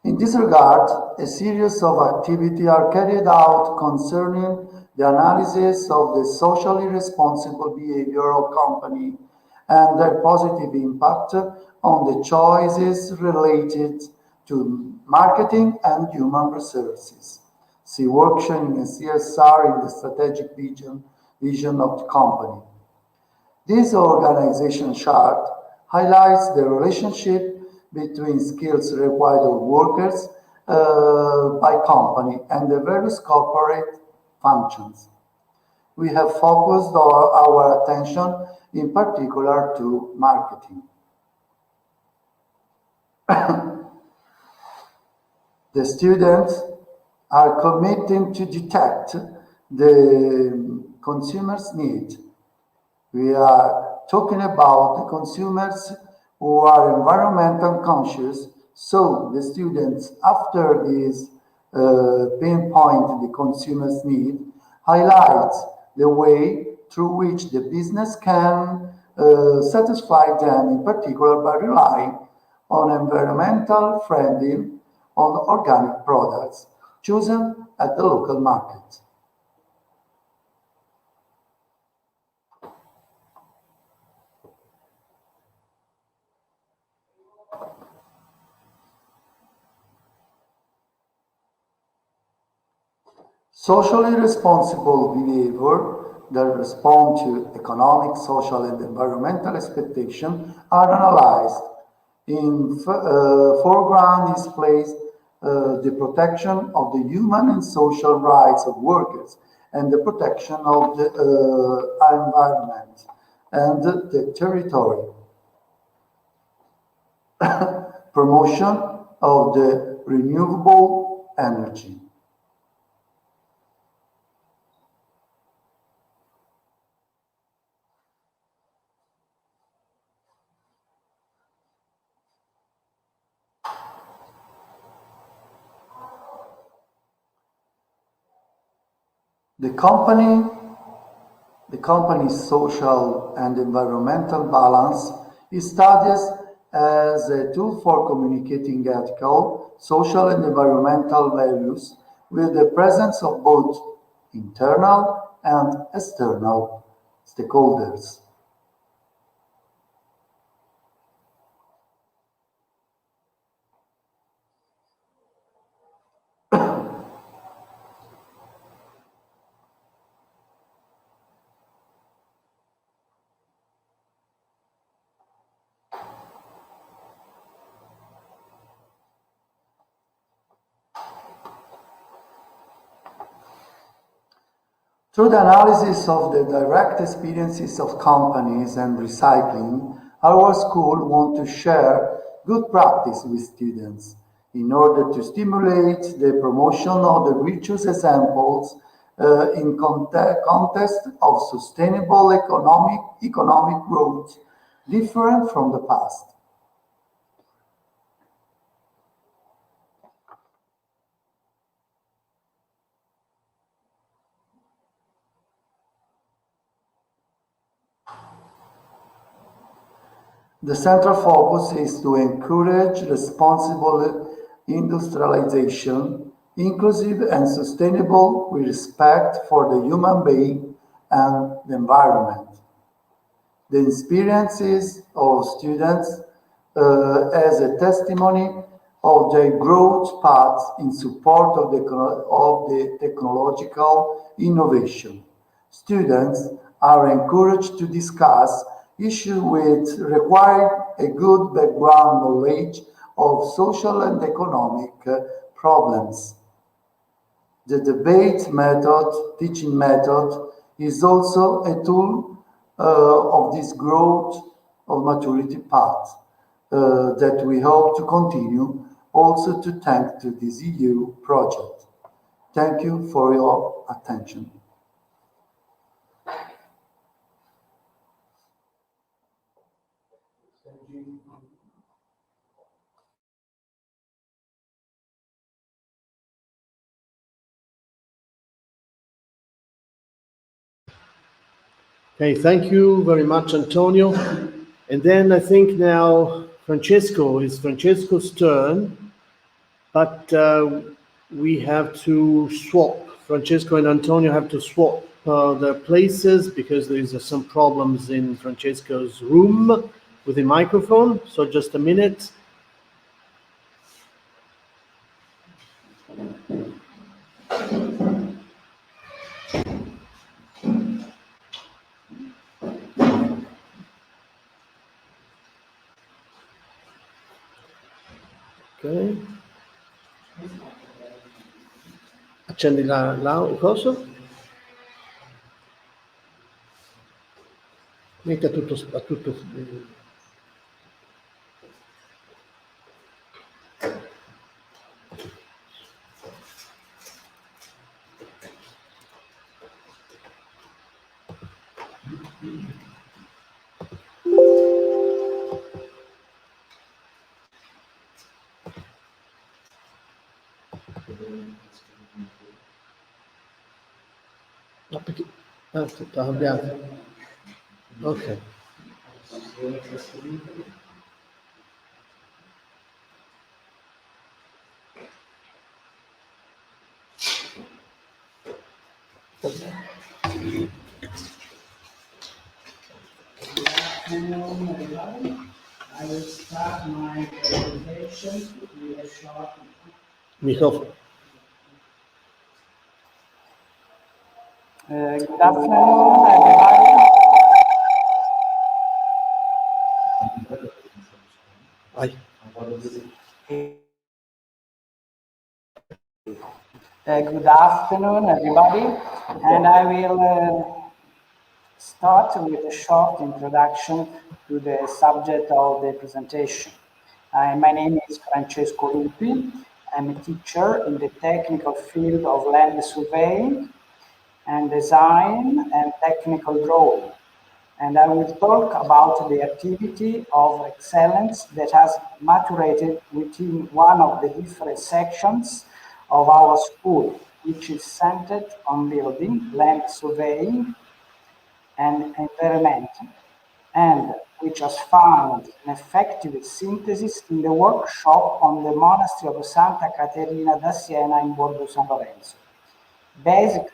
In this regard, a series of activities are carried out concerning the analysis of the socially responsible behavior of company and their positive impact on the choices related to marketing and human resources. See workshop in CSR in the strategic vision of the company. This organization chart highlights the relationship between skills required of workers by company and the various corporate functions. We have focused our attention in particular to marketing. The students are committed to detect the consumer's need. We are talking about the consumers who are environmental conscious, so the students, after this pinpoint the consumer's need, highlights the way through which the business can satisfy them, in particular by relying on environmental friendly, on organic products chosen at the local market. Socially responsible behavior that respond to economic, social, and environmental expectations are analyzed. In foreground is placed the protection of the human and social rights of workers and the protection of the environment and the territory. Promotion of the renewable energy. The company's social and environmental balance is studied as a tool for communicating ethical, social, and environmental values with the presence of both internal and external stakeholders. Through the analysis of the direct experiences of companies and recycling, our school wants to share good practice with students in order to stimulate the promotion of the virtuous examples in context of sustainable economic growth, different from the past. The central focus is to encourage responsible industrialization, inclusive and sustainable with respect for the human being and the environment. The experiences of students as a testimony of their growth path in support of the technological innovation. Students are encouraged to discuss issues which require a good background knowledge of social and economic problems. The debate method, teaching method, is also a tool of this growth of maturity path that we hope to continue also to thank to this EU project. Thank you for your attention. Okay, thank you very much, Antonio. And then I think now Francesco's turn, but we have to swap. Francesco and Antonio have to swap their places because there is some problems in Francesco's room with the microphone. So just a minute. Okay. Accendi il coso. Metti a tutto. No, perché? Sta cambiato. Ok. Hello, everybody. I will start my presentation with a short. Microfono. Good afternoon, everybody. Good afternoon, everybody, and I will start with a short introduction to the subject of the presentation. My name is Francesco Lupi. I'm a teacher in the technical field of land surveying and design and technical drawing. And I will talk about the activity of excellence that has maturated within one of the different sections of our school, which is centered on building, land surveying, and environment, and which has found an effective synthesis in the workshop on the Monastery of Santa Caterina da Siena in Borgo San Lorenzo. Basically,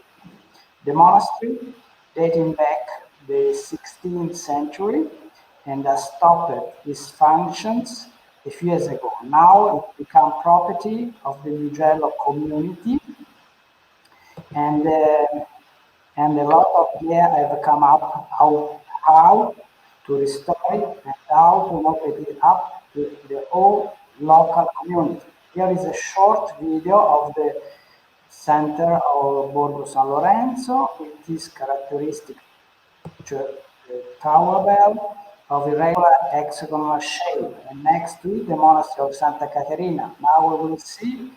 the monastery, dating back the 16th century, and has stopped its functions a few years ago. Now it became property of the Mugello community, and a lot of ideas have come up how to restore it and how to open it up to the whole local community. Here is a short video of the center of Borgo San Lorenzo with this characteristic tower bell of irregular hexagonal shape, and next to it the Monastery of Santa Caterina. Now we will see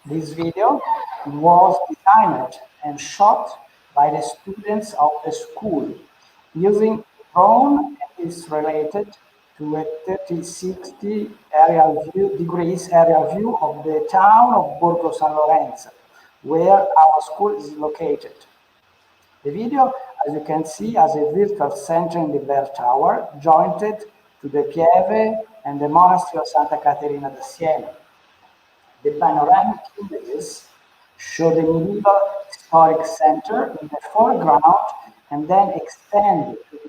this video. It was designed and shot by the students of the school using drone, and is related to a 360 degrees area view of the town of Borgo San Lorenzo, where our school is located. The video, as you can see, has a virtual center in the bell tower, jointed to the Pieve and the Monastery of Santa Caterina da Siena. The panoramic images show the medieval historic center in the foreground and then extend to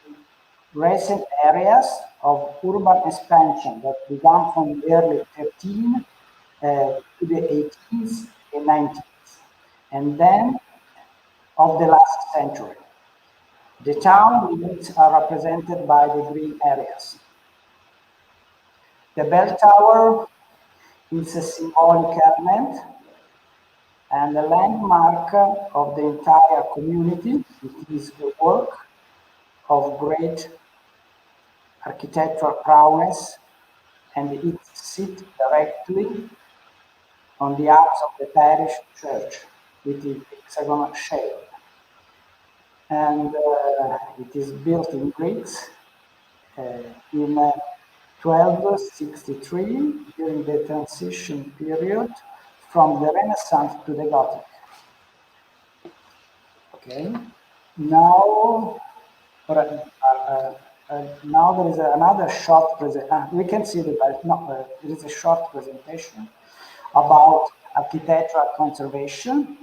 recent areas of urban expansion that began from the early 13th to the 18th and 19th, and then of the last century. The town limits are represented by the green areas. The bell tower is a symbolic element and a landmark of the entire community. It is a work of great architectural prowess, and it sits directly on the apse of the parish church with the hexagonal shape. And it is built in bricks in 1263 during the transition period from the Renaissance to the Gothic. Okay, now now there is another short presentation. We can see that there is a short presentation about architectural conservation.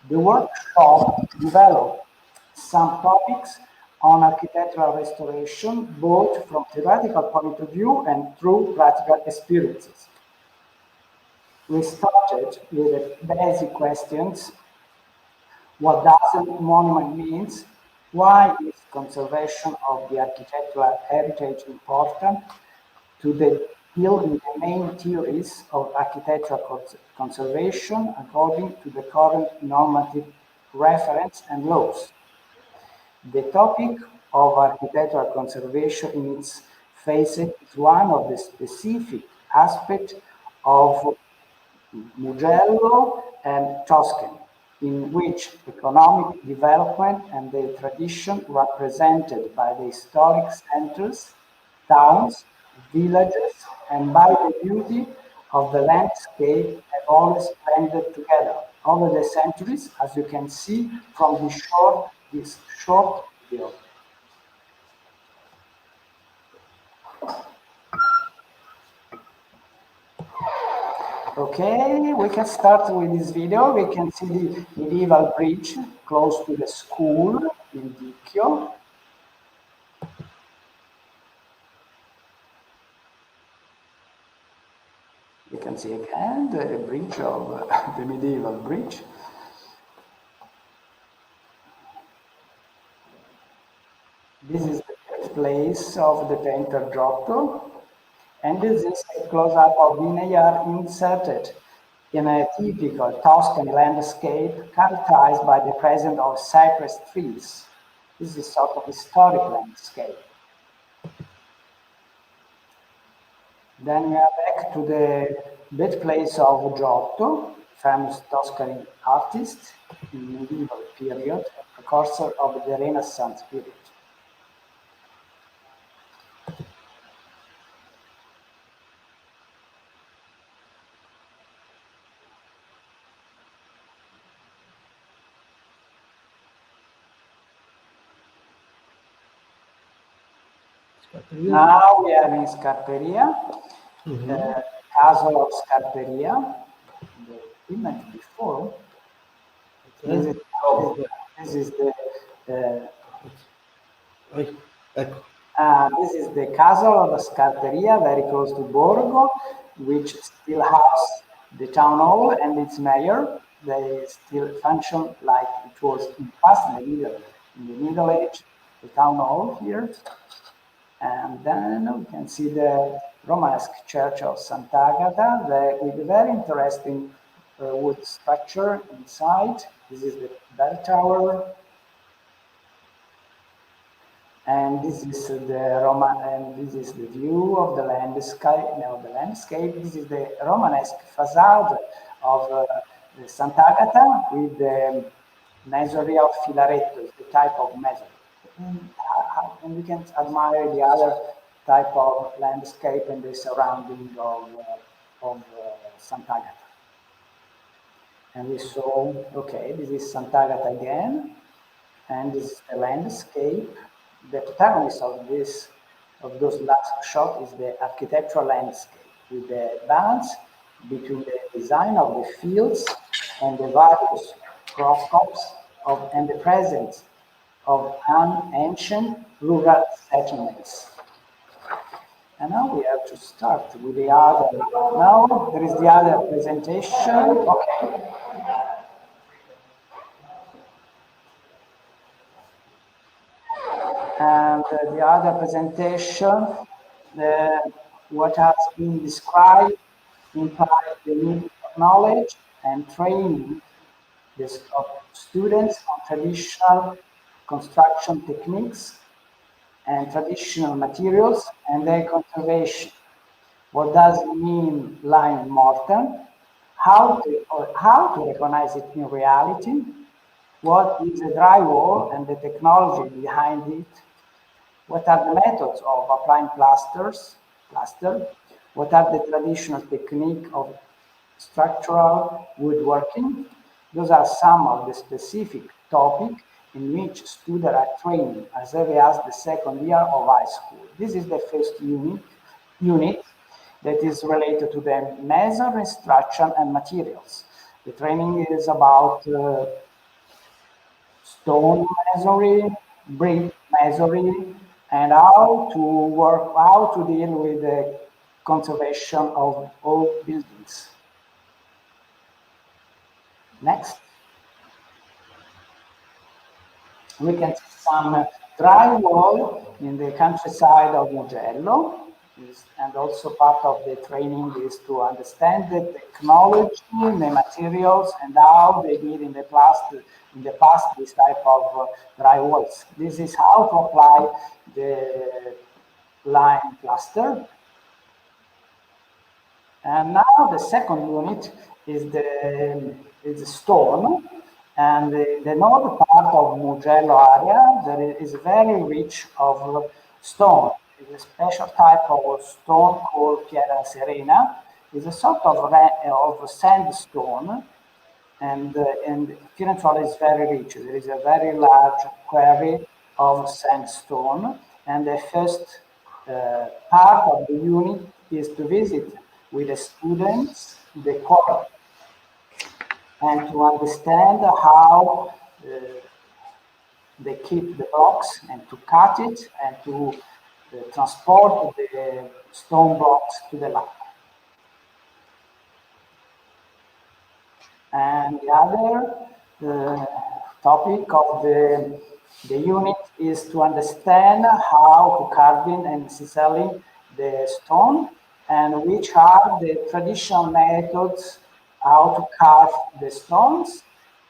The workshop developed some topics on architectural restoration, both from theoretical point of view and through practical experiences. We started with the basic questions. What does a monument mean? Why is conservation of the architectural heritage important to the deal with the main theories of architectural conservation according to the current normative reference and laws. The topic of architectural conservation in its facet is one of the specific aspects of Mugello and Tuscany, in which economic development and the tradition represented by the historic centers, towns, villages, and by the beauty of the landscape have always blended together over the centuries, as you can see from this short video. Okay, we can start with this video. We can see the medieval bridge close to the school in Dicchio. You can see again the bridge of the medieval bridge. This is the birthplace of the painter Giotto, and this is a close-up of vineyard inserted in a typical Tuscan landscape characterized by the presence of cypress trees. This is a sort of historic landscape. Then we are back to the birthplace of Giotto, famous Tuscan artist in the medieval period, precursor of the Renaissance period. Now we are in Scarperia, Castle of Scarperia, the image before. This is the Castle of Scarperia, very close to Borgo, which still has the town hall and its mayor. They still function like it was in the past, in the Middle Age, the town hall here. And then we can see the Romanesque church of Sant'Agata with a very interesting wood structure inside. This is the bell tower. And this is the view of the landscape. This is the Romanesque facade of Sant'Agata with the masonry of Filaretto, the type of masonry. And we can admire the other type of landscape and the surrounding of Sant'Agata. And we saw, okay, this is Sant'Agata again, and this is the landscape. The protagonist of those last shots is the architectural landscape, with the balance between the design of the fields and the various crops and the presence of ancient rural settlements. And now we have to start with the other. Now there is the other presentation. Okay. And the other presentation, what has been described implies the need of knowledge and training of students on traditional construction techniques and traditional materials and their conservation. What does it mean lime mortar? How to recognize it in reality? What is a drywall and the technology behind it? What are the methods of applying plaster? What are the traditional techniques of structural woodworking? Those are some of the specific topics in which students are trained as early as the second year of high school. This is the first unit that is related to the masonry, instruction, and materials. The training is about stone masonry, brick masonry, and how to deal with the conservation of old buildings. Next. We can see some drywall in the countryside of Mugello. and also part of the training is to understand the technology, the materials, and how they did in the past this type of dry walls. This is how to apply the line cluster. And now the second unit is the stone. And the northern part of Mugello area that is very rich of stone. It's a special type of stone called Pietra Serena. It's a sort of sandstone, and Firenzuola is very rich. There is a very large quarry of sandstone, and the first part of the unit is to visit with the students the quarry and to understand how they keep the blocks and to cut it and to transport the stone blocks to the lab. And the other topic of the unit is to understand how to carving and ciseling the stone and which are the traditional methods how to carve the stones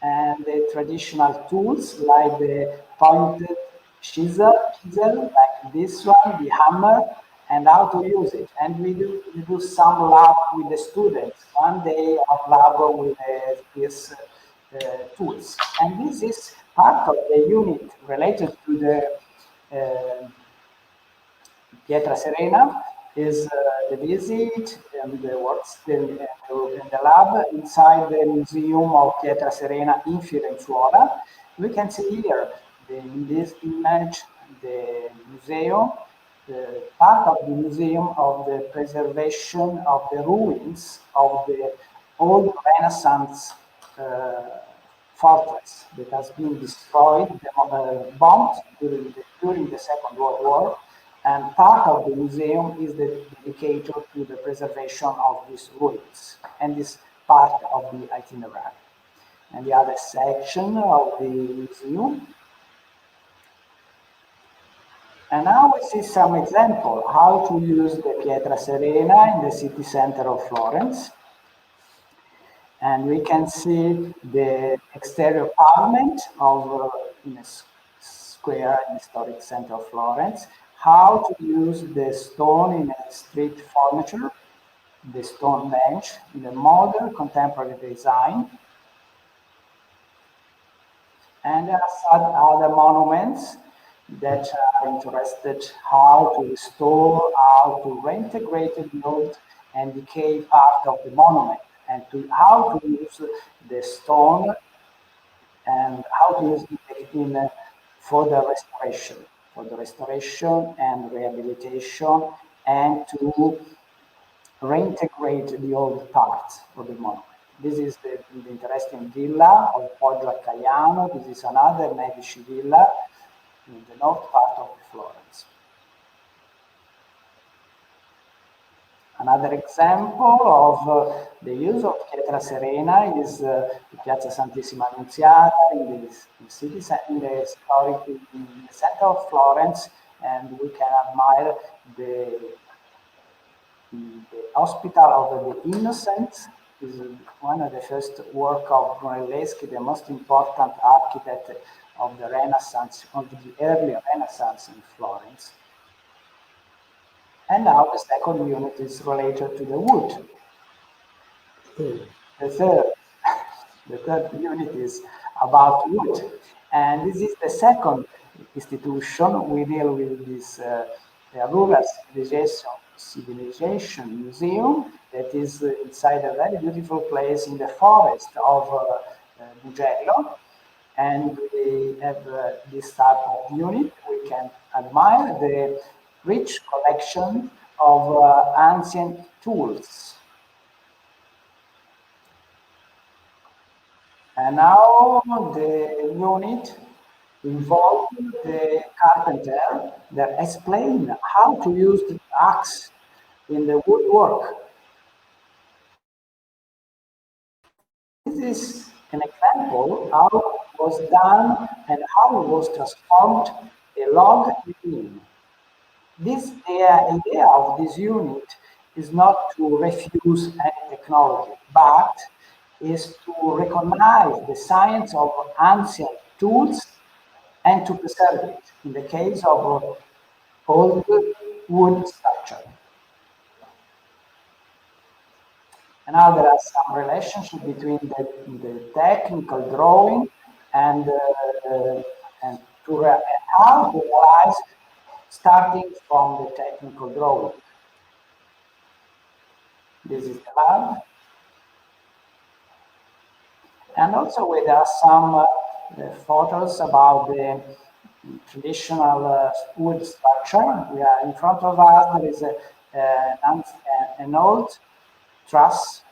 and the traditional tools like the pointed chisel like this one, the hammer, and how to use it. And we do some lab with the students, one day of lab with these tools. And this is part of the unit related to the Pietra Serena, is the visit and the works in the lab inside the Museum of Pietra Serena in Firenzuola. We can see here in this image the museum, part of the museum of the preservation of the ruins of the old Renaissance fortress that has been destroyed, bombed during the Second World War. And part of the museum is dedicated to the preservation of these ruins, and this part of the itinerary. And the other section of the museum. And now we see some example how to use the Pietra Serena in the city center of Florence. And we can see the exterior pavement of in a square historic center of Florence, how to use the stone in a street furniture, the stone bench in a modern contemporary design. And there are other monuments that are interested how to restore, how to reintegrate the old and decay part of the monument, and how to use the stone and how to use it for the restoration and rehabilitation, and to reintegrate the old parts of the monument. This is the interesting villa of Poggio a Caiano. This is another Medici villa in the north part of Florence. Another example of the use of Pietra Serena is the Piazza Santissima Annunziata in the center of Florence, and we can admire the Hospital of the Innocents. This is one of the first work of Brunelleschi, the most important architect of the Renaissance, of the early Renaissance in Florence. And now the second unit is related to the wood. The third unit is about wood. And this is the second institution. We deal with this rural civilization museum that is inside a very beautiful place in the forest of Mugello. And we have this type of unit. We can admire the rich collection of ancient tools. And now the unit involved the carpenter that explained how to use the axe in the woodwork. This is an example how it was done and how it was transformed a log in. the idea of this unit is not to refuse any technology, but is to recognize the science of ancient tools and to preserve it in the case of old wood structure. And now there are some relationship between the technical drawing and how to realize starting from the technical drawing. This is the lab. And also there are some photos about the traditional wood structure. We are in front of us, there is an old truss,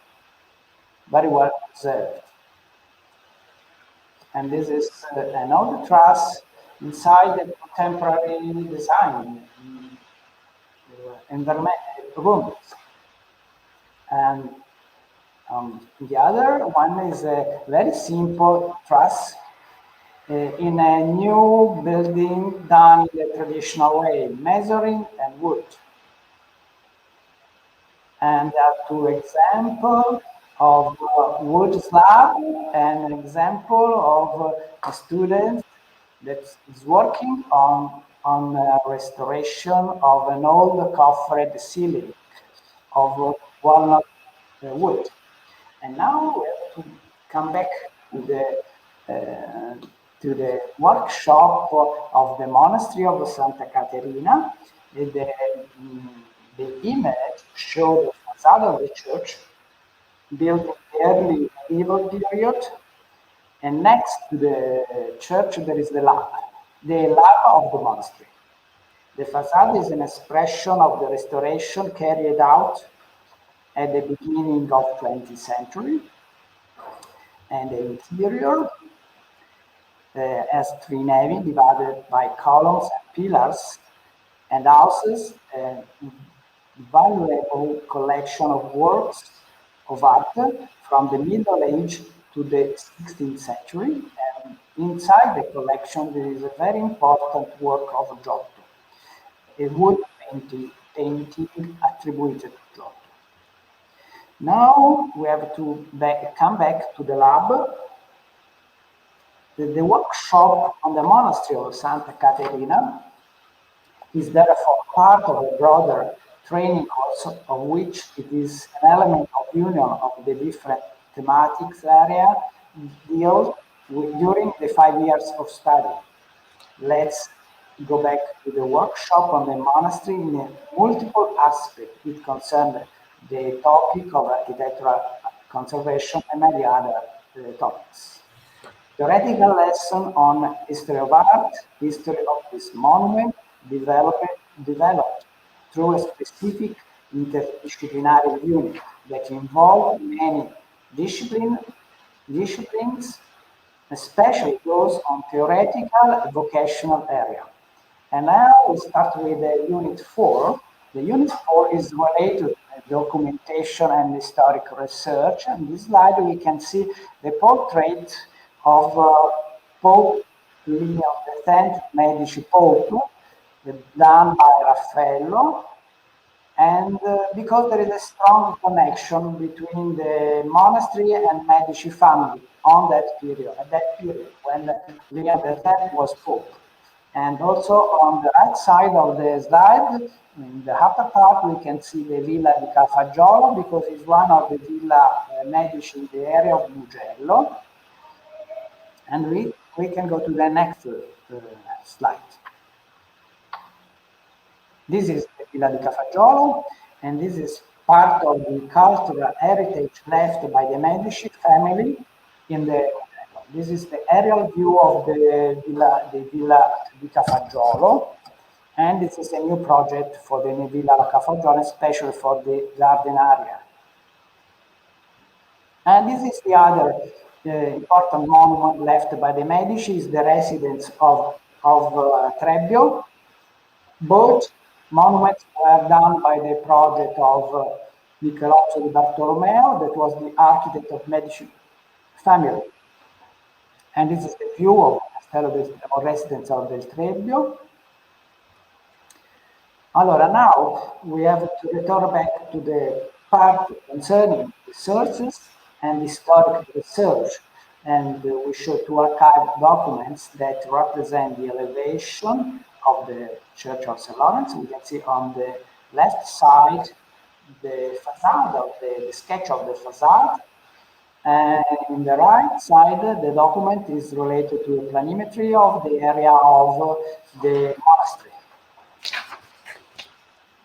very well preserved. And this is an old truss inside the contemporary design environment rooms. And the other one is a very simple truss in a new building done in the traditional way, measuring and wood. And there are two examples of wood slab and an example of a student that is working on restoration of an old coffered ceiling of walnut wood. And now we have to come back to the workshop of the Monastery of Santa Caterina. The image shows the facade of the church built in the early medieval period, and next to the church there is the lab of the monastery. The facade is an expression of the restoration carried out at the beginning of 20th century, and the interior has three naves divided by columns and pillars, and houses a valuable collection of works of art from the Middle Age to the 16th century. And inside the collection there is a very important work of Giotto, a wood painting attributed to Giotto. Now we have to come back to the lab. The workshop on the Monastery of Santa Caterina is therefore part of a broader training course, of which it is an element of union of the different thematics area dealt with during the 5 years of study. Let's go back to the workshop on the monastery in a multiple aspects. It concerned the topic of architectural conservation and many other topics. Theoretical lesson on history of art, history of this monument, developed through a specific interdisciplinary unit that involved many disciplines, especially those on theoretical and vocational area. And now we start with the Unit 4. The Unit 4 is related to documentation and historical research. In this slide we can see the portrait of Pope Leo X Medici Pope, done by Raffaello, and because there is a strong connection between the monastery and Medici family on that period, at that period when Leo X was Pope. And also on the right side of the slide, in the upper part, we can see the Villa di Cafagiolo, because it's one of the Villa Medici in the area of Mugello. And we can go to the next slide. This is the Villa di Cafagiolo, and this is part of the cultural heritage left by the Medici family in the. This is the aerial view of the Villa di Cafagiolo, and this is a new project for the new Villa di Cafagiolo, especially for the garden area. And this is the other important monument left by the Medici, is the residence of Trebbio. Both monuments were done by the project of Michelozzo di Bartolomeo, that was the architect of Medici family. And this is the view of Castello del Residence of Del Trebbio. Allora, now we have to return back to the part concerning resources and historic research. And we show two archive documents that represent the elevation of the Church of St. Lawrence. We can see on the left side the facade of the sketch of the facade. And in the right side, the document is related to the planimetry of the area of the monastery,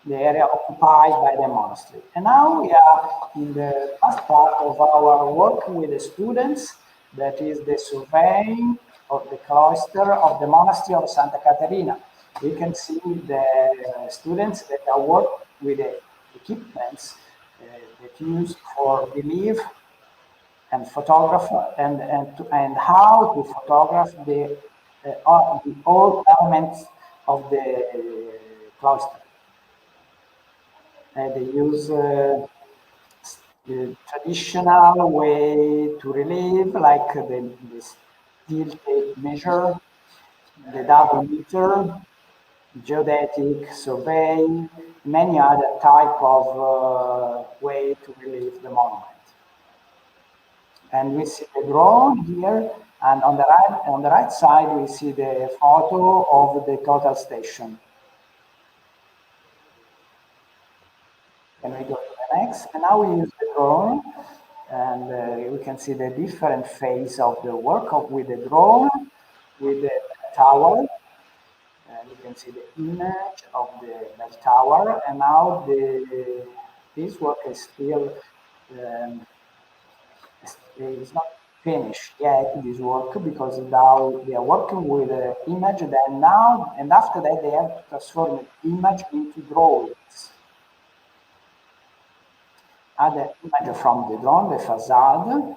the area occupied by the monastery. And now we are in the last part of our work with the students, that is the surveying of the cloister of the Monastery of Santa Catarina. We can see the students that are working with the equipments that used for relief and photographer and how to photograph the all elements of the cloister. They use the traditional way to relieve, like the steel tape measure, the double meter, geodetic survey, many other type of way to relieve the monument. And we see the drone here, and on the right side we see the photo of the total station. Can we go to the next? And now we use the drone, and we can see the different phase of the work with the drone, with the tower. And you can see the image of the bell tower, and now this work is still it's not finished yet, this work, because now they are working with the image, then now and after that they have to transform the image into drawings. Other image from the drone, the facade,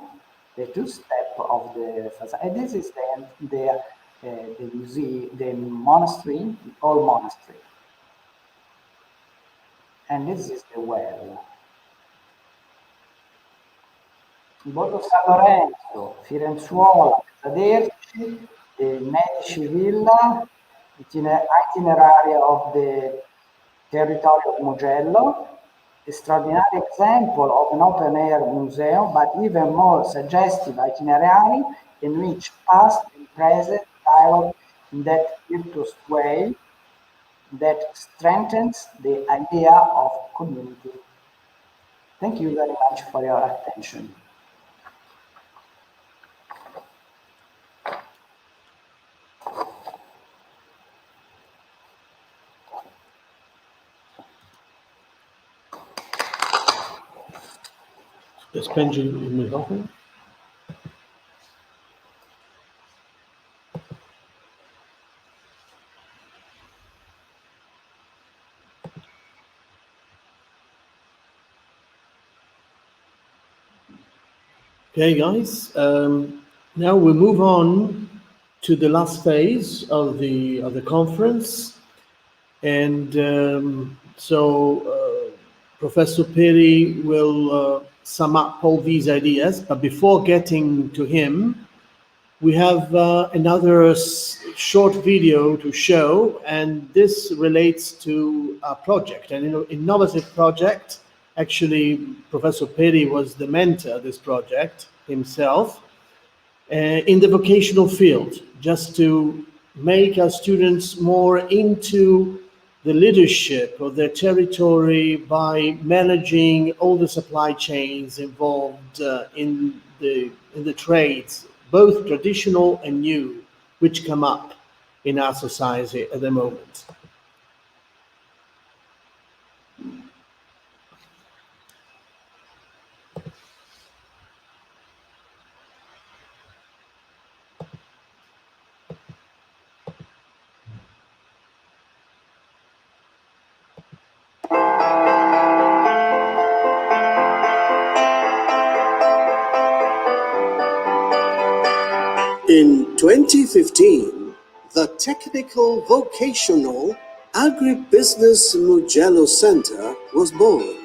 the two-step of the facade, and this is the museum, the monastery, the old monastery, and this is the well. Borgo San Lorenzo, Firenzuola, Caderci, the Medici Villa, itinerary of the territory of Mugello, extraordinary example of an open-air museum, but even more suggestive itinerary in which past and present dialogue in that virtuous way that strengthens the idea of community. Thank you very much for your attention. Spenge il microfono. Okay, guys. Now we move on to the last phase of the conference, and Professor Peri will sum up all these ideas. But before getting to him, we have another short video to show, and this relates to a project, an innovative project. Actually, Professor Peri was the mentor of this project himself in the vocational field, just to make our students more into the leadership of their territory by managing all the supply chains involved in the trades, both traditional and new, which come up in our society at the moment. In 2015, the Technical Vocational Agribusiness Mugello Center was born.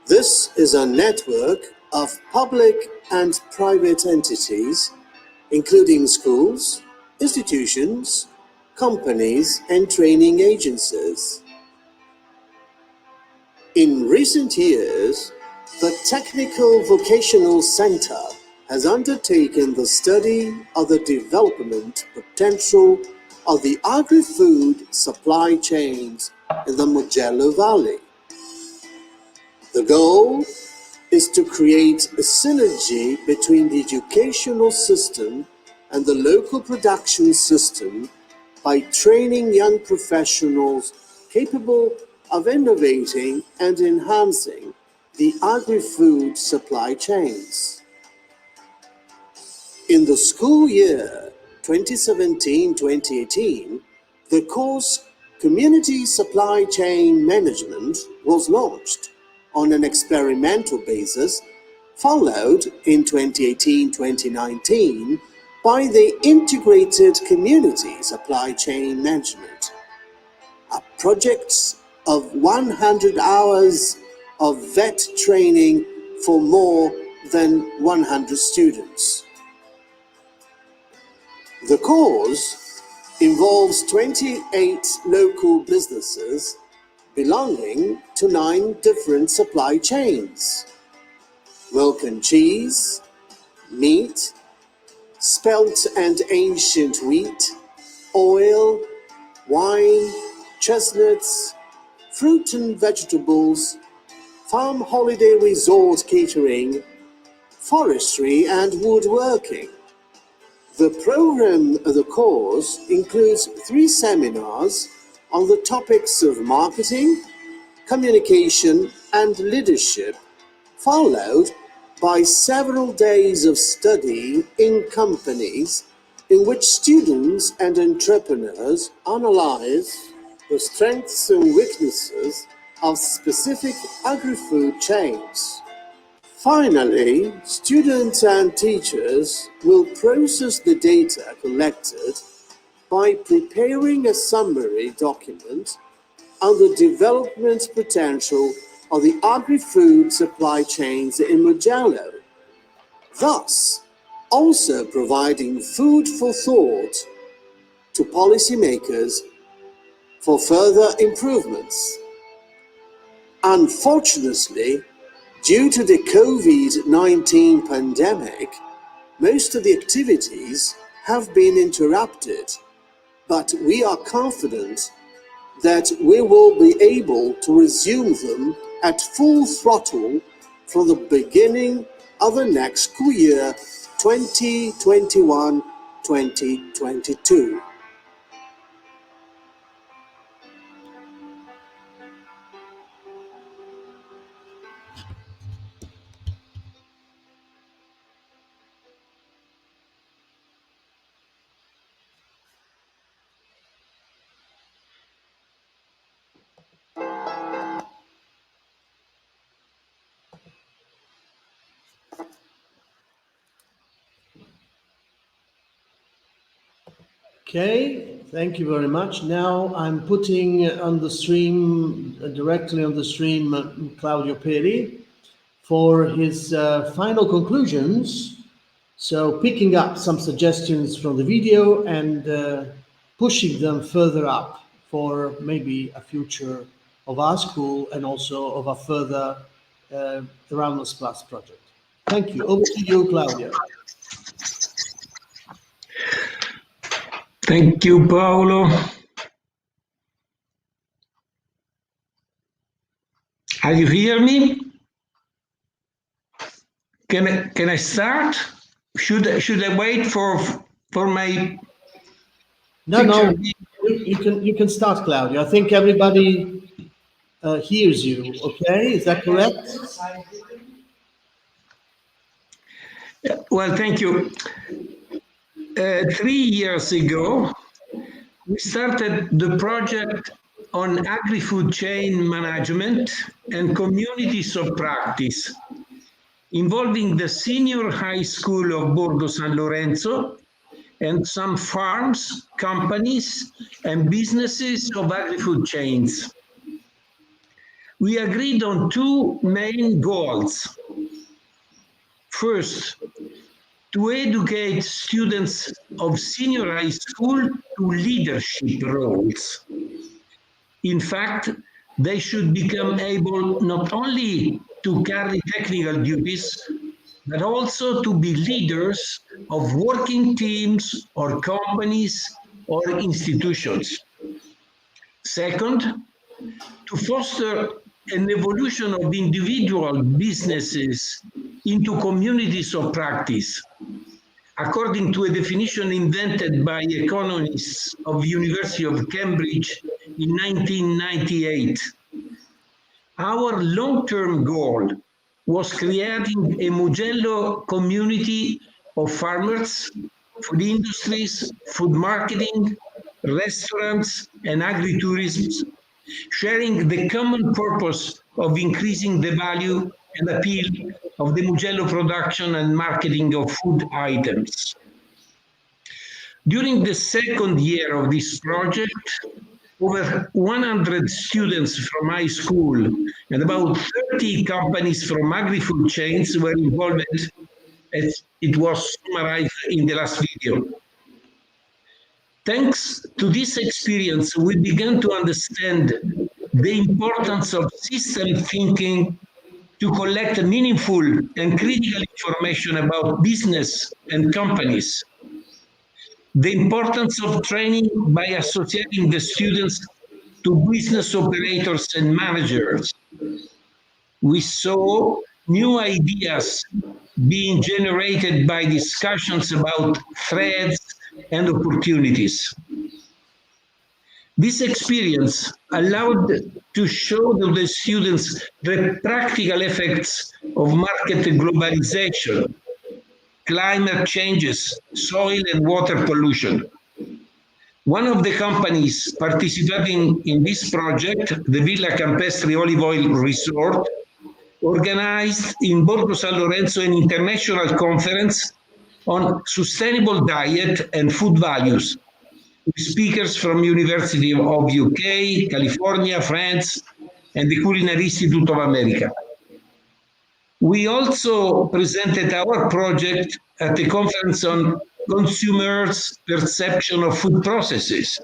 This is a network of public and private entities, including schools, institutions, companies, and training agencies. In recent years, the Technical Vocational Center has undertaken the study of the development potential of the agri-food supply chains in the Mugello Valley. The goal is to create a synergy between the educational system and the local production system by training young professionals capable of innovating and enhancing the agri-food supply chains. In the school year 2017-2018, the course Community Supply Chain Management was launched on an experimental basis, followed in 2018-2019 by the Integrated Community Supply Chain Management, a project of 100 hours of vet training for more than 100 students. The course involves 28 local businesses belonging to 9 different supply chains: milk and cheese, meat, spelt and ancient wheat, oil, wine, chestnuts, fruit and vegetables, farm holiday resort catering, forestry and woodworking. The program of the course includes 3 seminars on the topics of marketing, communication and leadership, followed by several days of study in companies in which students and entrepreneurs analyze the strengths and weaknesses of specific agri-food chains. Finally, students and teachers will process the data collected by preparing a summary document on the development potential of the agri-food supply chains in Mugello, thus also providing food for thought to policymakers for further improvements. Unfortunately, due to the COVID-19 pandemic, most of the activities have been interrupted, but we are confident that we will be able to resume them at full throttle from the beginning of the next school year 2021-2022. Okay, thank you very much. Now I'm putting on the stream, directly on the stream, Claudio Peri for his final conclusions. So picking up some suggestions from the video and pushing them further up for maybe a future of our school and also of a further Erasmus Plus project. Thank you. Over to you, Claudio. Thank you, Paolo. Are you hear me? Can I start? Should I wait for my No, you can start, Claudio. I think everybody hears you. Okay, is that correct? Well, thank you. 3 years ago, we started the project on agri-food chain management and communities of practice, involving the senior high school of Borgo San Lorenzo and some farms, companies, and businesses of agri-food chains. We agreed on 2 main goals. First, to educate students of senior high school to leadership roles. In fact, they should become able not only to carry technical duties, but also to be leaders of working teams or companies or institutions. Second, to foster an evolution of individual businesses into communities of practice, according to a definition invented by economists of the University of Cambridge in 1998. Our long-term goal was creating a Mugello community of farmers, food industries, food marketing, restaurants, and agritourism, sharing the common purpose of increasing the value and appeal of the Mugello production and marketing of food items. During the second year of this project, over 100 students from high school and about 30 companies from agri-food chains were involved, as it was summarized in the last video. Thanks to this experience, we began to understand the importance of system thinking to collect meaningful and critical information about business and companies. The importance of training by associating the students to business operators and managers. We saw new ideas being generated by discussions about threats and opportunities. This experience allowed to show to the students the practical effects of market globalization, climate changes, soil and water pollution. One of the companies participating in this project, the Villa Campestri Olive Oil Resort, organized in Borgo San Lorenzo an international conference on sustainable diet and food values, with speakers from University of UK, California, France, and the Culinary Institute of America. We also presented our project at the conference on consumers' perception of food processes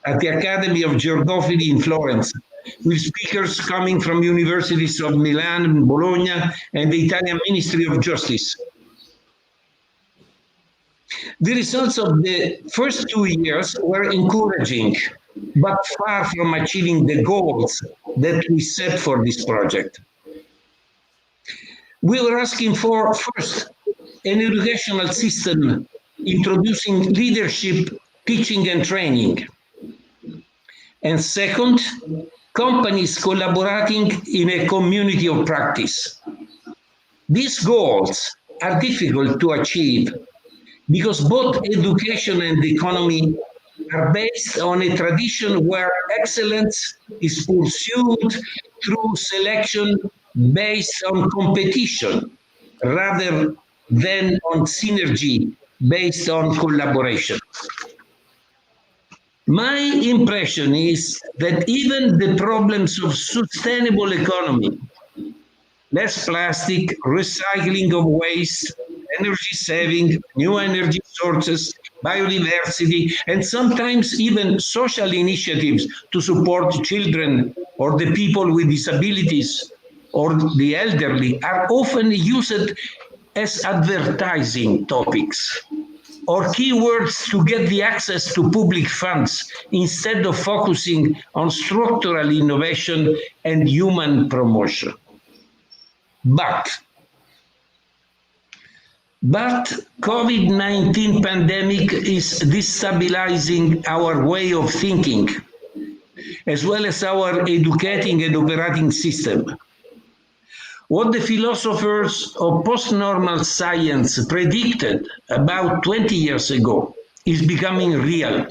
at the Academy of Geography in Florence, with speakers coming from universities of Milan, Bologna, and the Italian Ministry of Justice. The results of the first 2 years were encouraging, but far from achieving the goals that we set for this project. We were asking for, first, an educational system introducing leadership, teaching and training. And second, companies collaborating in a community of practice. These goals are difficult to achieve because both education and economy are based on a tradition where excellence is pursued through selection based on competition rather than on synergy based on collaboration. My impression is that even the problems of sustainable economy, less plastic, recycling of waste, energy saving, new energy sources, biodiversity, and sometimes even social initiatives to support children or the people with disabilities or the elderly are often used as advertising topics or keywords to get the access to public funds instead of focusing on structural innovation and human promotion. But COVID-19 pandemic is destabilizing our way of thinking, as well as our educating and operating system. What the philosophers of post-normal science predicted about 20 years ago is becoming real.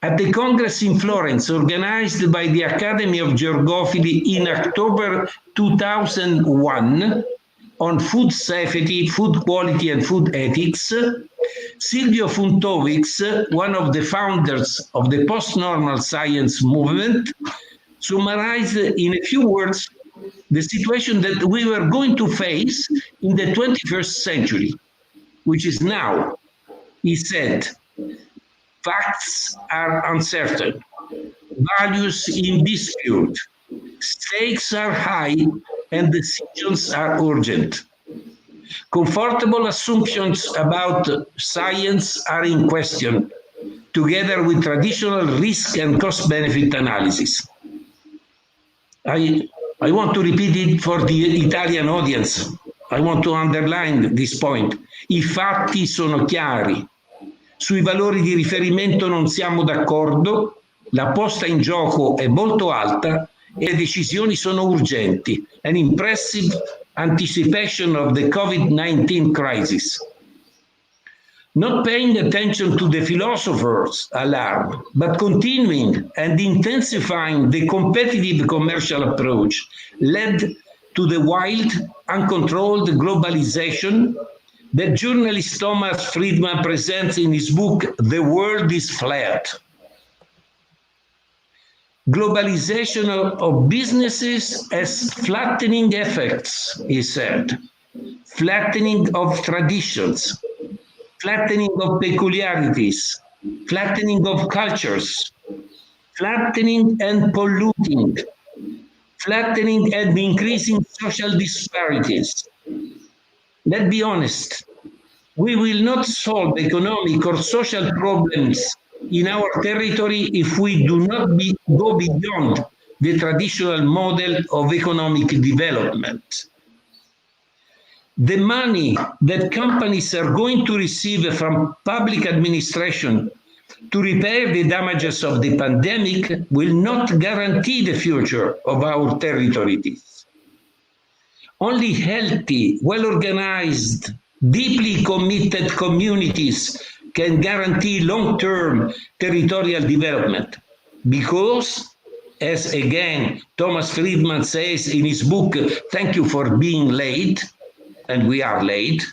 At the Congress in Florence, organized by the Academy of Geography in October 2001, on food safety, food quality, and food ethics, Silvio Funtovics, one of the founders of the post-normal science movement, summarized in a few words the situation that we were going to face in the 21st century, which is now. He said, facts are uncertain. values in dispute. Stakes are high and decisions are urgent. Comfortable assumptions about science are in question, together with traditional risk and cost-benefit analysis. I want to repeat it for the Italian audience. I want to underline this point. I fatti sono chiari. Sui valori di riferimento non siamo d'accordo, la posta in gioco è molto alta e le decisioni sono urgenti. An impressive anticipation of the COVID-19 crisis. Not paying attention to the philosophers' alarm, but continuing and intensifying the competitive commercial approach led to the wild, uncontrolled globalization that journalist Thomas Friedman presents in his book, The World is Flat. Globalization of businesses has flattening effects, he said. Flattening of traditions, flattening of peculiarities, flattening of cultures, flattening and polluting, flattening and increasing social disparities. Let's be honest, we will not solve economic or social problems in our territory if we do not go beyond the traditional model of economic development. The money that companies are going to receive from public administration to repair the damages of the pandemic will not guarantee the future of our territories. Only healthy, well-organized, deeply committed communities can guarantee long-term territorial development because, as again Thomas Friedman says in his book, Thank You for Being Late, and we are late,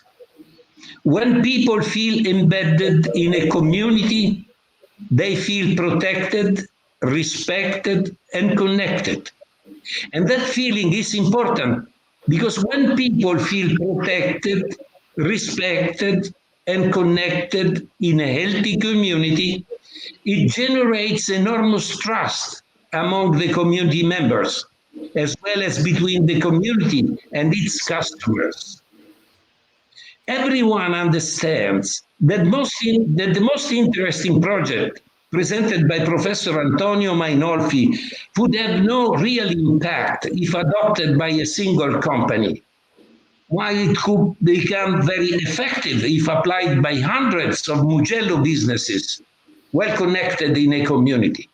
when people feel embedded in a community, they feel protected, respected, and connected. And that feeling is important because when people feel protected, respected, and connected in a healthy community, it generates enormous trust among the community members, as well as between the community and its customers. Everyone understands that the most interesting project presented by Professor Antonio Mainolfi would have no real impact if adopted by a single company, while it could become very effective if applied by hundreds of Mugello businesses well connected in a community.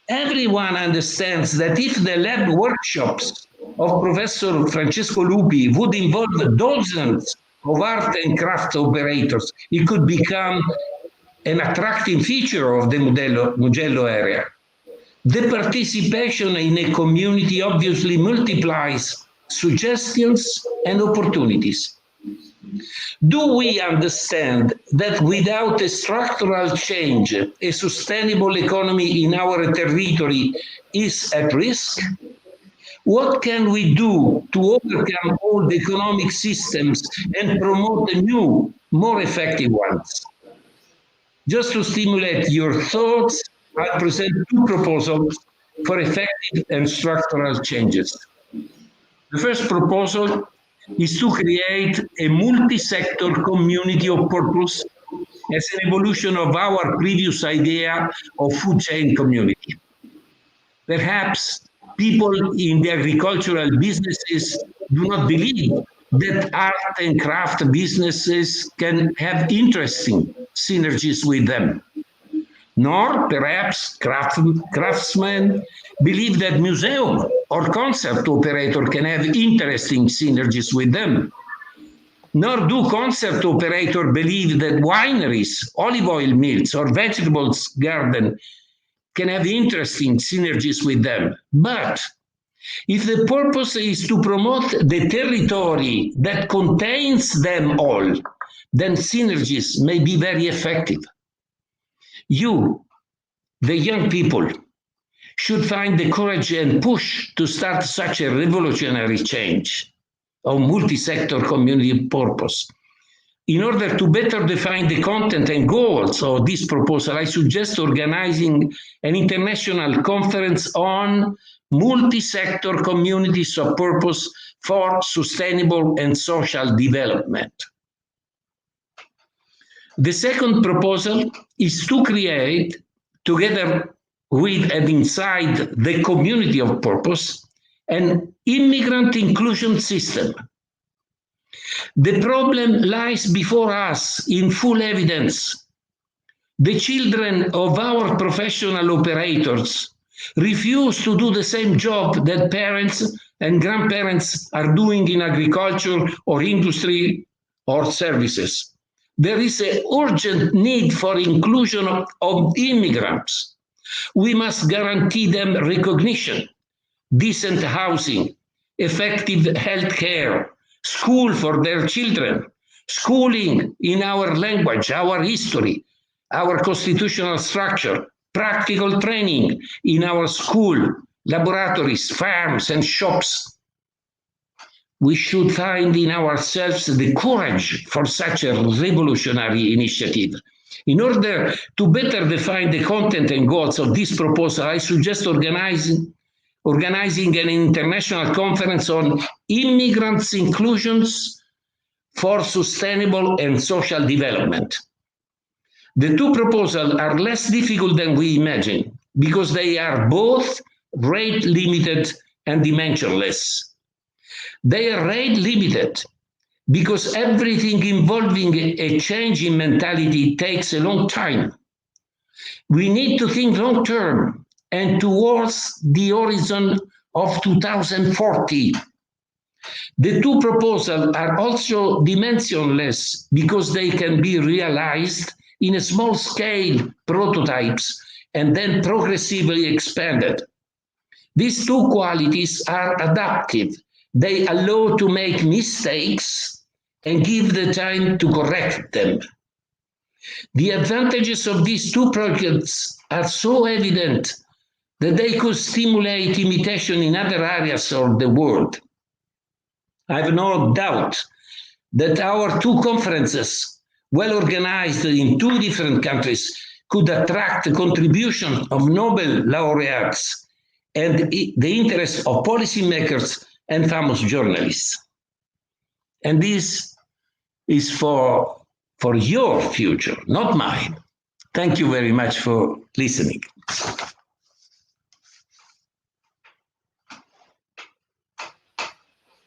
Everyone understands that if the lab workshops of Professor Francesco Lupi would involve dozens of art and craft operators, it could become an attractive feature of the Mugello area. The participation in a community obviously multiplies suggestions and opportunities. Do we understand that without a structural change, a sustainable economy in our territory is at risk? What can we do to overcome old economic systems and promote new, more effective ones? Just to stimulate your thoughts, I'll present two proposals for effective and structural changes. The first proposal is to create a multi-sector community of purpose as an evolution of our previous idea of food chain community. Perhaps people in the agricultural businesses do not believe that art and craft businesses can have interesting synergies with them. Nor perhaps craftsmen believe that museum or concert operator can have interesting synergies with them. Nor do concert operator believe that wineries, olive oil mills, or vegetables garden can have interesting synergies with them. But if the purpose is to promote the territory that contains them all, then synergies may be very effective. You, the young people, should find the courage and push to start such a revolutionary change of multi-sector community purpose. in order to better define the content and goals of this proposal, I suggest organizing an international conference on multi-sector communities of purpose for sustainable and social development. The second proposal is to create, together with and inside the community of purpose, an immigrant inclusion system. The problem lies before us in full evidence. The children of our professional operators refuse to do the same job that parents and grandparents are doing in agriculture or industry or services. There is an urgent need for inclusion of immigrants. We must guarantee them recognition, decent housing, effective health care, school for their children, schooling in our language, our history, our constitutional structure, practical training in our school, laboratories, farms, and shops. We should find in ourselves the courage for such a revolutionary initiative. In order to better define the content and goals of this proposal, I suggest organizing an international conference on immigrants' inclusions for sustainable and social development. The two proposals are less difficult than we imagine because they are both rate limited and dimensionless. They are rate limited because everything involving a change in mentality takes a long time. We need to think long term and towards the horizon of 2040. The two proposals are also dimensionless because they can be realized in a small scale prototypes and then progressively expanded. These two qualities are adaptive. They allow to make mistakes and give the time to correct them. The advantages of these two projects are so evident that they could stimulate imitation in other areas of the world. I have no doubt that our two conferences, well organized in two different countries, could attract the contribution of Nobel laureates and the interest of policymakers and famous journalists. And this is for your future, not mine. Thank you very much for listening.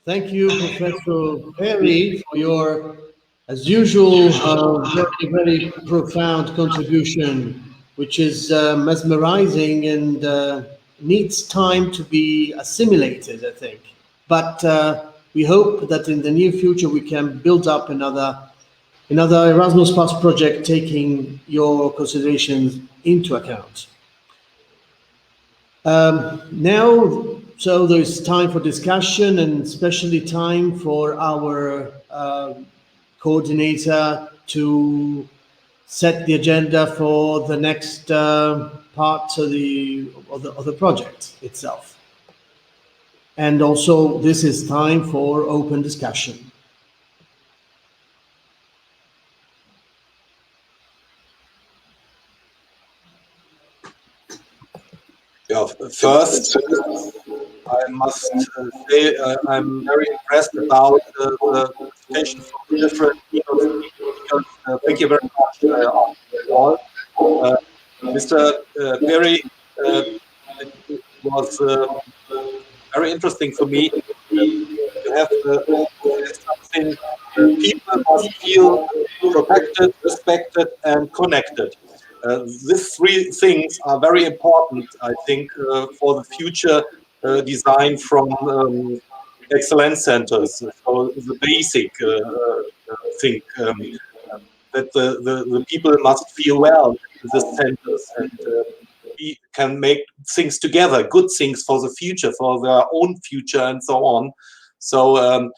Thank you, Professor Perry, for your, as usual, very, very profound contribution, which is mesmerizing and needs time to be assimilated, I think. But we hope that in the near future we can build up another Erasmus Plus project taking your considerations into account. Now, so there's time for discussion and especially time for our coordinator to set the agenda for the next part of the project itself. And also, this is time for open discussion. Yeah, first, I must say I'm very impressed about the presentation from the different people. Thank you very much, all. Mr. Perry, it was very interesting for me to have something people must feel protected, respected, and connected. These three things are very important, I think, for the future design from excellence centers. So the basic thing that the people must feel well in the centers and we can make things together, good things for the future, for their own future, and so on. So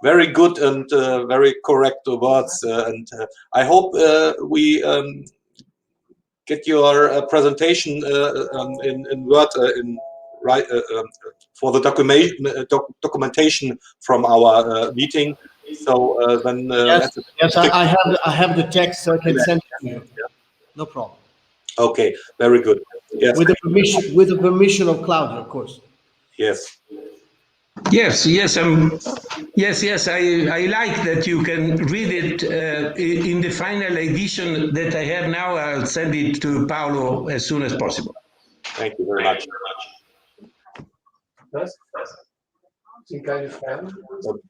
very good and very correct words, and I hope we get your presentation in Word for the documentation from our meeting. So then yes, I have the text, so I can send it to you. No problem. Okay, very good. Yes, with the permission of Claudio, of course. Yes. Yes, I like that you can read it in the final edition that I have now. I'll send it to Paolo as soon as possible. Thank you very much.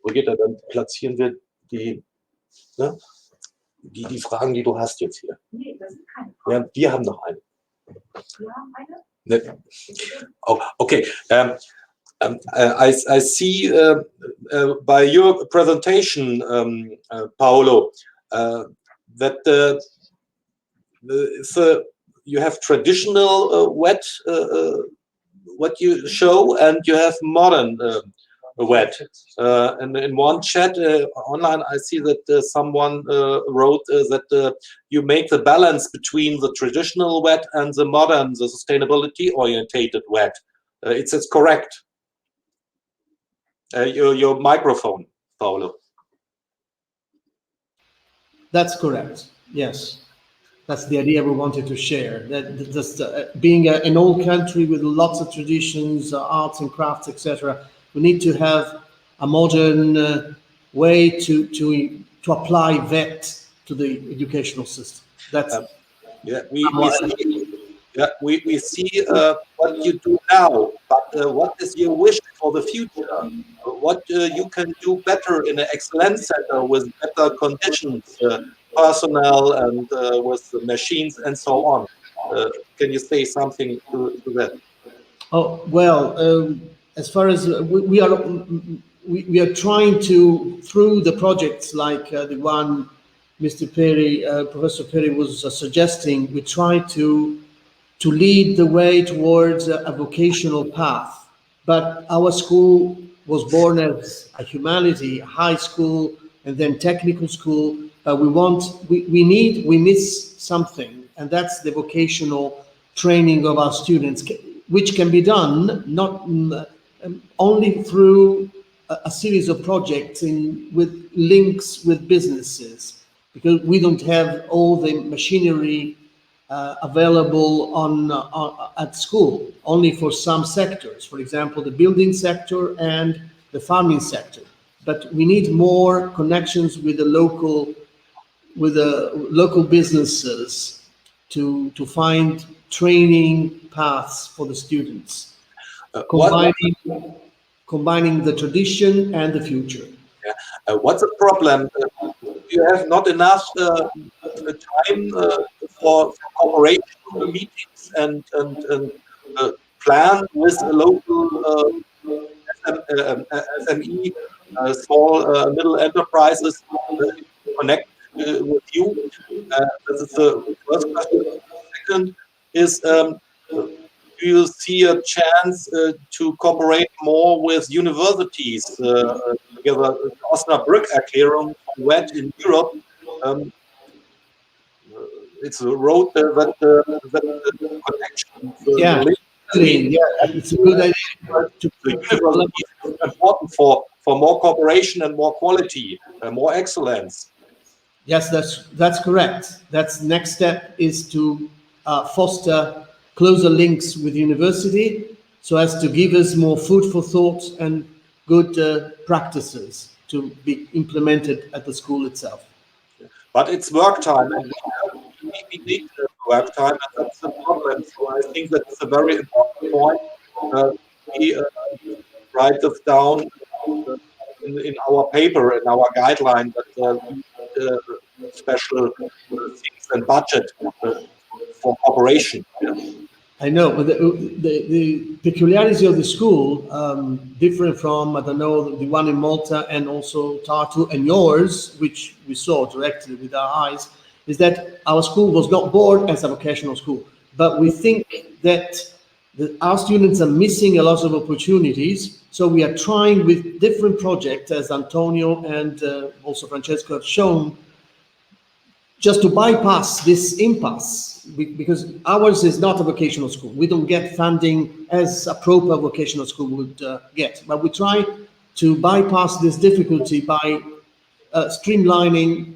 Brigitte, dann platzieren wir die, ne? die Fragen, die du hast jetzt hier. Nee, das sind keine Fragen. Ja, wir haben noch eine. Wir haben eine? Ne. Oh, okay. I see by your presentation, Paolo, that you have traditional wet what you show, and you have modern wet. And in one chat online, I see that someone wrote that you make the balance between the traditional wet and the modern, the sustainability-orientated wet. It's correct. Your microphone, Paolo. That's correct. Yes, that's the idea we wanted to share. That just being an old country with lots of traditions, arts and crafts, etc., we need to have a modern way to apply VET to the educational system. That's we see what you do now, but what is your wish for the future? What you can do better in an excellence center with better conditions, personnel and with the machines and so on. Can you say something to that? Oh well, as far as we are trying to, through the projects like the one Mr. Perry, Professor Perry was suggesting, we try to lead the way towards a vocational path. But our school was born as a humanity, high school, and then technical school. We miss something, and that's the vocational training of our students, which can be done not only through a series of projects with links with businesses, because we don't have all the machinery available at school, only for some sectors, for example, the building sector and the farming sector. But we need more connections with the local businesses to find training paths for the students, combining the tradition and the future. Yeah. What's the problem? You have not enough time for cooperation meetings and plan with local SME, small middle enterprises connect with you. This is the first question. Second is, do you see a chance to cooperate more with universities? Together, the Osnabrück-Erklärung wet in Europe. It's a road that the connection. It's a good idea. The university is important for more cooperation and more quality, more excellence. Yes, that's correct. That's next step is to foster closer links with university, so as to give us more food for thought and good practices to be implemented at the school itself. But it's work time, and we need work time, and that's the problem. So I think that's a very important point. We write this down in our paper, in our guideline, that special things and budget for cooperation. I know, but the peculiarity of the school, different from, I don't know, the one in Malta and also Tartu and yours, which we saw directly with our eyes, is that our school was not born as a vocational school. But we think that our students are missing a lot of opportunities. So we are trying with different projects, as Antonio and also Francesco have shown, just to bypass this impasse, because ours is not a vocational school. We don't get funding as a proper vocational school would get, but we try to bypass this difficulty by streamlining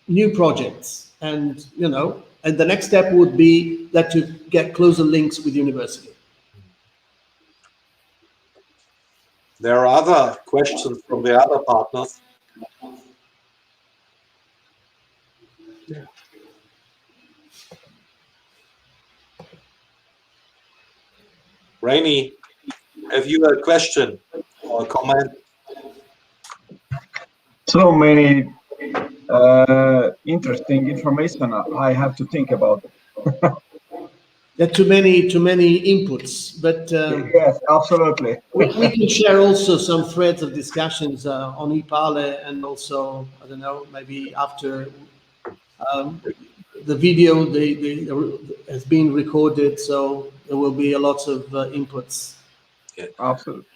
new projects, and and the next step would be that to get closer links with university. There are other questions from the other partners. Yeah. Rainy, have you a question or a comment? So many interesting information I have to think about. There are too many inputs, but yes, absolutely. we can share also some threads of discussions on ePale, and also, I don't know, maybe after the video has been recorded, so there will be a lot of inputs. Yeah.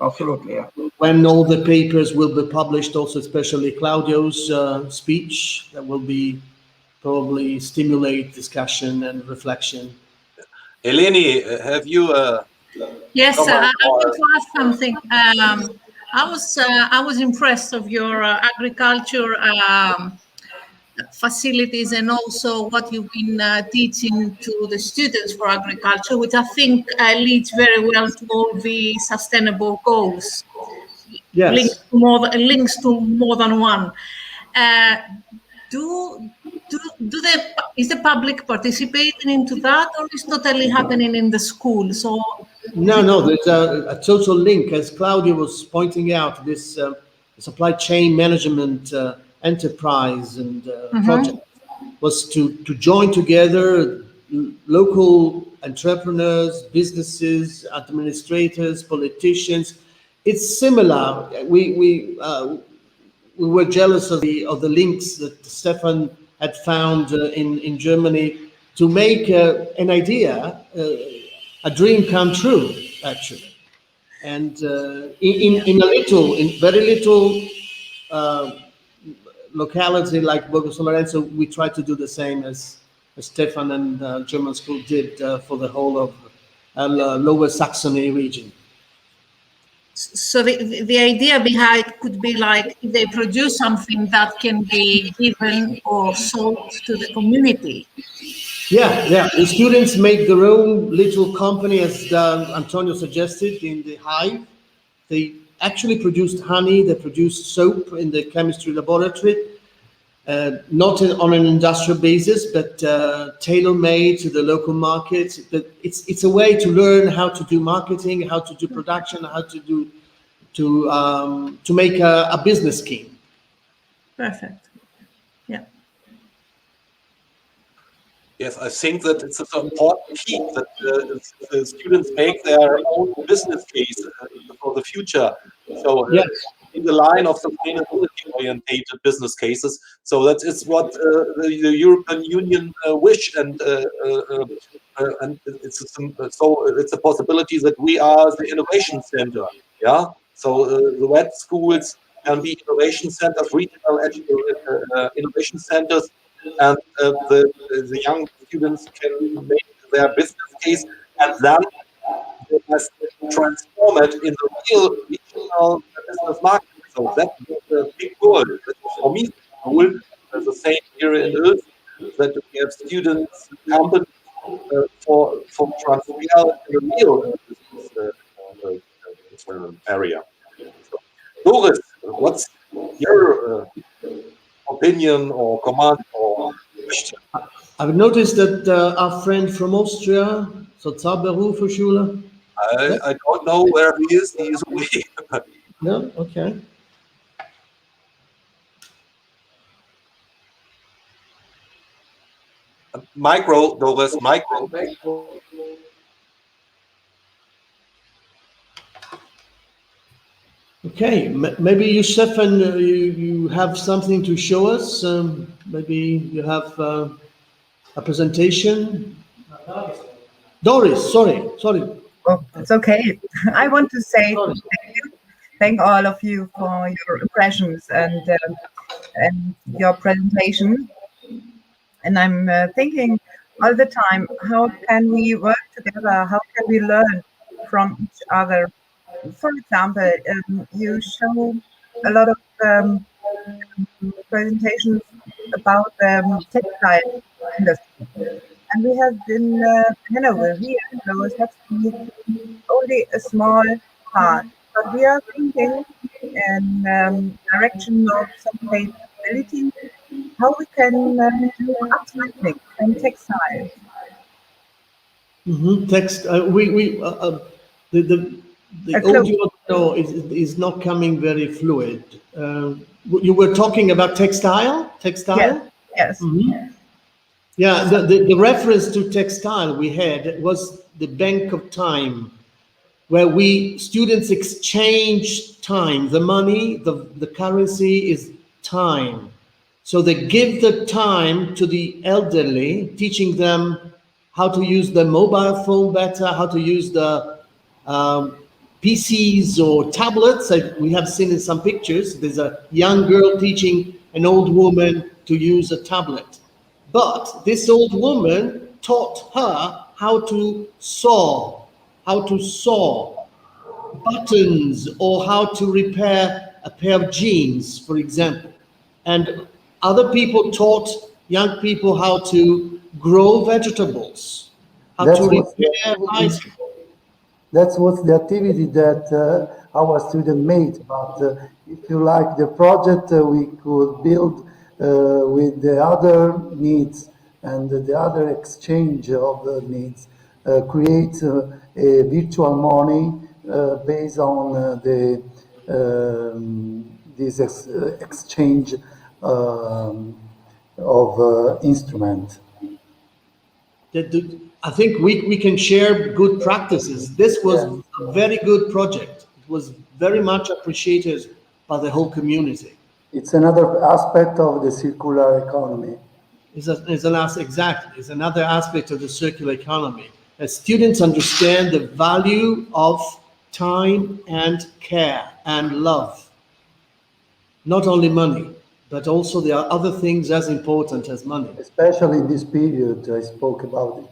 Absolutely, yeah. When all the papers will be published, also especially Claudio's speech, that will be probably stimulate discussion and reflection. Eleni, have you Yes, I or- want to ask something. I was impressed of your agriculture facilities, and also what you've been teaching to the students for agriculture, which I think leads very well to all the sustainable goals. Yes. Links to more than one. Is the public participating into that, or is totally happening in the school? So No, there's a total link, as Claudio was pointing out, this supply chain management enterprise and project was to join together local entrepreneurs, businesses, administrators, politicians. It's similar. We were jealous of the links that Stefan had found in Germany to make an idea, a dream come true, actually. And in very little locality like Borgo San Lorenzo, we try to do the same as Stefan and German School did for the whole of Lower Saxony region. So the idea behind could be like, if they produce something that can be given or sold to the community. Yeah. The students make their own little company, as Antonio suggested, in the hive. They actually produced honey, they produced soap in the chemistry laboratory, not on an industrial basis, but tailor-made to the local market. But it's a way to learn how to do marketing, how to do production, how to do to make a business scheme. Perfect. Yeah. Yes, I think that it's an important key that the students make their own business case for the future. So yes. In the line of sustainability-oriented business cases. So that is what the European Union wish, and it's a possibility that we are the innovation center. Yeah. So the wet schools can be innovation centers, regional innovation centers. And the young students can make their business case, and then they must transform it in the real regional business market. So that's the big goal. For me, the goal is the same here in Earth, that we have students, companies for transfer in the real business area. So, Doris, what's your opinion or comment or question? I've noticed that our friend from Austria, so Zaberufeschule. I don't know where he is. He is away. No, okay. Micro, Doris, micro. Okay, maybe you, Stefan, you have something to show us. Maybe you have a presentation. Doris, sorry. Oh, it's okay. I want to say thank all of you for your impressions and your presentation. And I'm thinking all the time, how can we work together? How can we learn from each other? For example, you show a lot of presentations about textile industry. And we have in Hanover here, so it's actually only a small part, but we are thinking in direction of sustainability, how we can do upcycling and textiles. Text. The audio is not coming very fluid. You were talking about textile. Textile. Yes. Yeah. The reference to textile we had was the bank of time, where students exchange time. The money, the currency is time. So they give the time to the elderly, teaching them how to use the mobile phone better, how to use the PCs or tablets. We have seen in some pictures, there's a young girl teaching an old woman to use a tablet. But this old woman taught her how to sew buttons, or how to repair a pair of jeans, for example. And other people taught young people how to grow vegetables, how to repair bicycles. That's what's the activity that our student made. But if you like the project, we could build with the other needs and the other exchange of the needs, create a virtual money based on this exchange of instrument. I think we can share good practices. This was a very good project. It was very much appreciated by the whole community. It's another aspect of the circular economy. It's another aspect of the circular economy. As students understand the value of time and care and love, not only money, but also there are other things as important as money. Especially in this period, I spoke about it.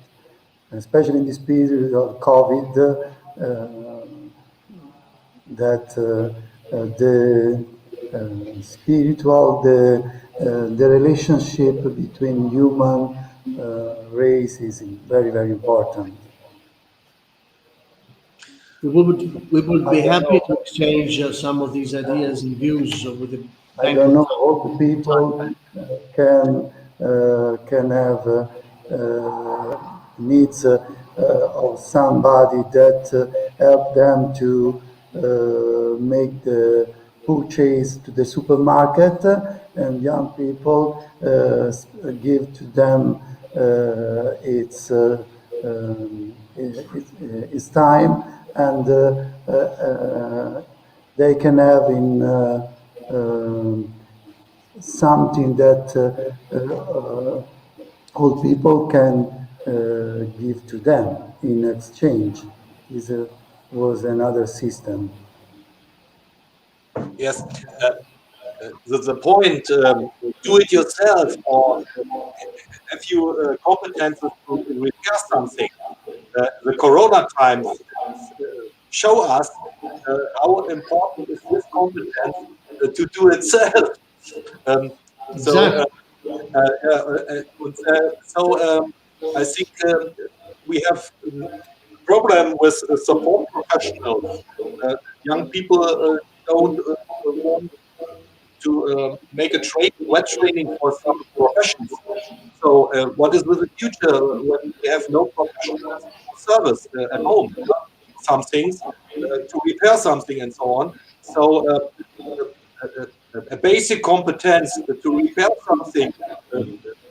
Especially in this period of COVID, that the spiritual, the relationship between human race is very, very important. We would be happy to exchange some of these ideas and views with the I don't know, all the people can have needs of somebody that help them to make the purchase to the supermarket, and young people give to them its time, and they can have in something that old people can give to them in exchange. This was another system. Yes, the point, do it yourself, or have you competences to repair something. The Corona times show us how important is this competence to do itself. I think we have a problem with support professionals. Young people don't want to make a web training for some professions. So what is with the future when we have no professional service at home? Some things to repair something and so on. So a basic competence to repair something,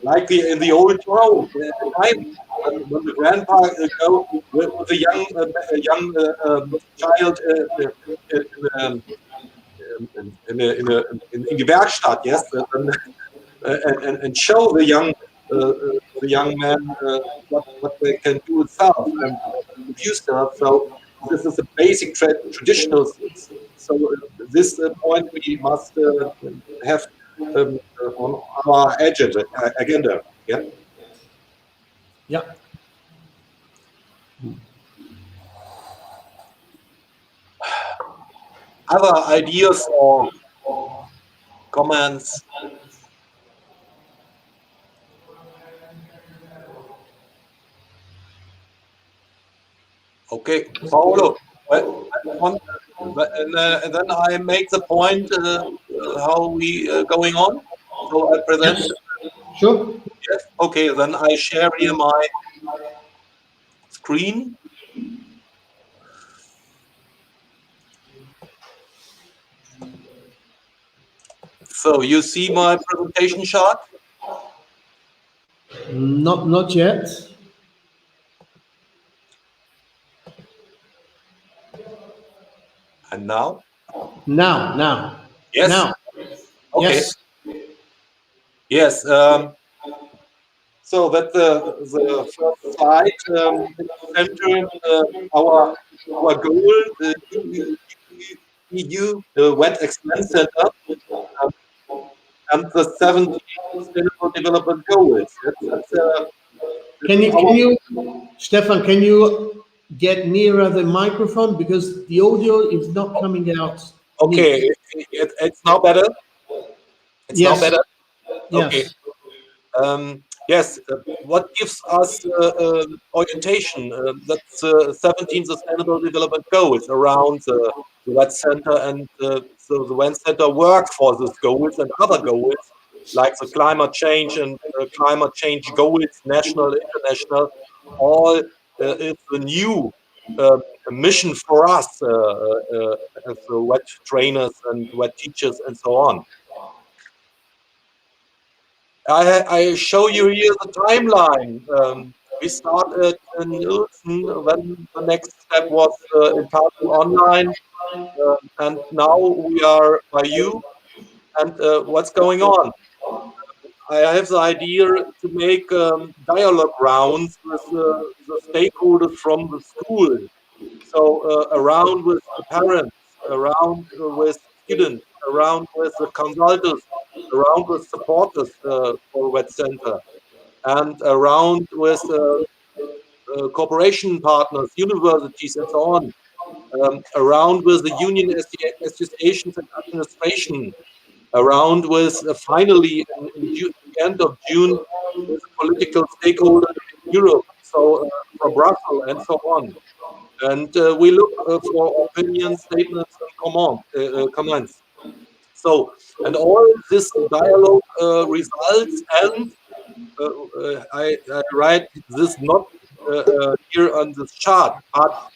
like in the old Rome, when the grandpa go with a young child in the Werkstatt, yes, and show the young man what they can do itself and produce stuff. So this is a basic traditional things. So this point we must have on our agenda. Yeah. Yeah. Other ideas or comments? Okay, Paolo, and then I make the point how we going on. So I present. Yes. Sure. Yes. Okay, then I share here my screen. So you see my presentation chart? Not yet. And now? Now. Yes. Now. Okay. Yes. Yes. So that the first slide center our goal, the EU Wet Excellence Center, and the 17 Sustainable Development Goals. Can you, Stefan? Can you get nearer the microphone because the audio is not coming out? Okay, it's now better. It's yes. now better. Yes. Okay. Yes, what gives us orientation? That's 17 Sustainable Development Goals around the WET Center, and so the WET Center work for these goals and other goals like the climate change and climate change goals, national, international. All is a new mission for us as WET trainers and WET teachers and so on. I show you here the timeline. We started in Nielsen, then the next step was in Tartu Online, and now we are by you. And what's going on? I have the idea to make dialogue rounds with the stakeholders from the school. So around with the parents, around with students, around with the consultants, around with supporters for WET Center, and around with cooperation partners, universities, and so on, around with the union associations and administration, around with finally in the end of June with political stakeholders in Europe, so for Brussels and so on. And we look for opinion statements and comments. So, and all this dialogue results, and I write this not here on this chart, but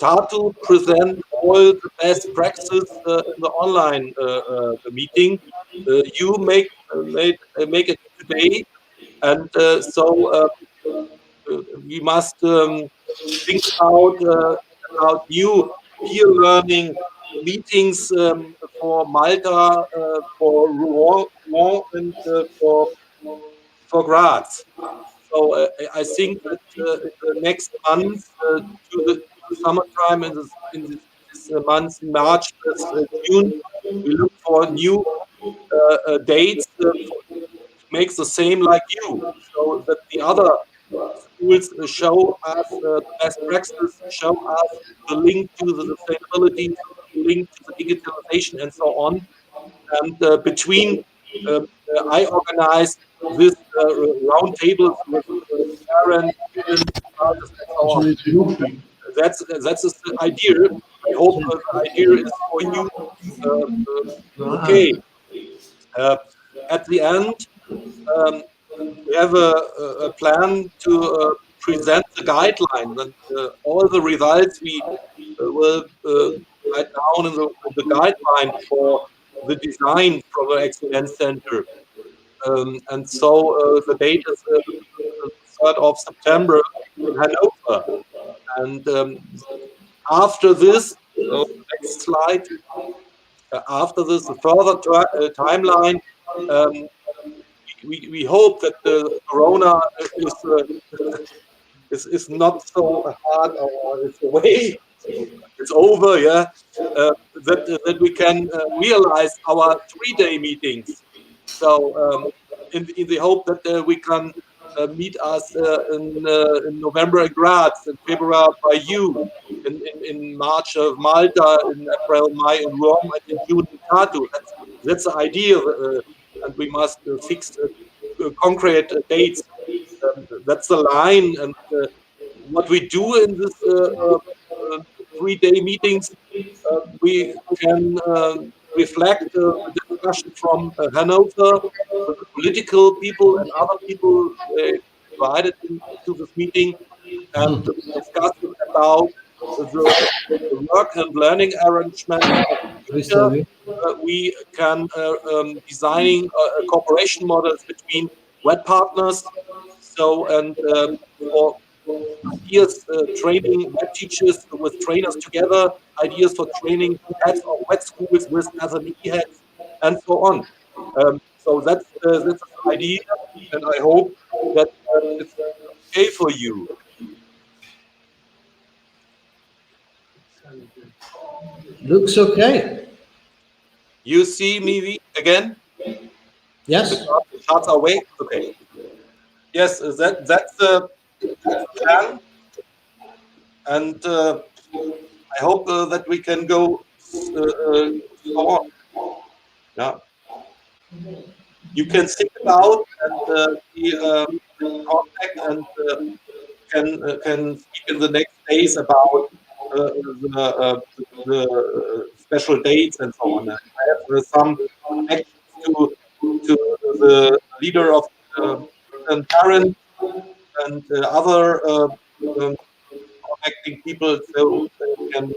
Tartu present all the best practices in the online meeting. You make it today, and so we must think about new peer learning meetings for Malta, for Rouen, and for Graz. So I think that in the next month, to the summertime, in this month, March, June, we look for new dates to make the same like you, so that the other schools show us the best practices, show us the link to the sustainability, the link to the digitalization, and so on. And between, I organize this round tables with parents, students, artists, and so on. That's the idea. I hope the idea is for you. Okay. At the end, we have a plan to present the guidelines, and all the results we will write down in the guideline for the design for the Excellence Center. And so the date is the 3rd of September in Hanover. And after this, next slide, after this, the further timeline, we hope that the Corona is not so hard, or it's away, it's over, yeah, that we can realize our 3-day meetings. So in the hope that we can meet us in November in Graz, in February by you, in March of Malta, in April, May in Rome, and in June in Tartu. That's the idea, and we must fix concrete dates. That's the line, and what we do in this 3-day meetings, we can reflect the discussion from Hanover with the political people and other people invited into this meeting, and discuss about the work and learning arrangements of the future. We can designing cooperation models between web partners. So, and for ideas training web teachers with trainers together, ideas for training heads of web schools with SME heads, and so on. So that's the idea, and I hope that it's okay for you. Looks okay. You see me again? Yes. The charts are away. Okay. Yes, that's the plan, and I hope that we can go on. Yeah. You can think about and be in contact, and can speak in the next days about the special dates and so on. And I have some connections to the leader of and parents and other connecting people, so we can make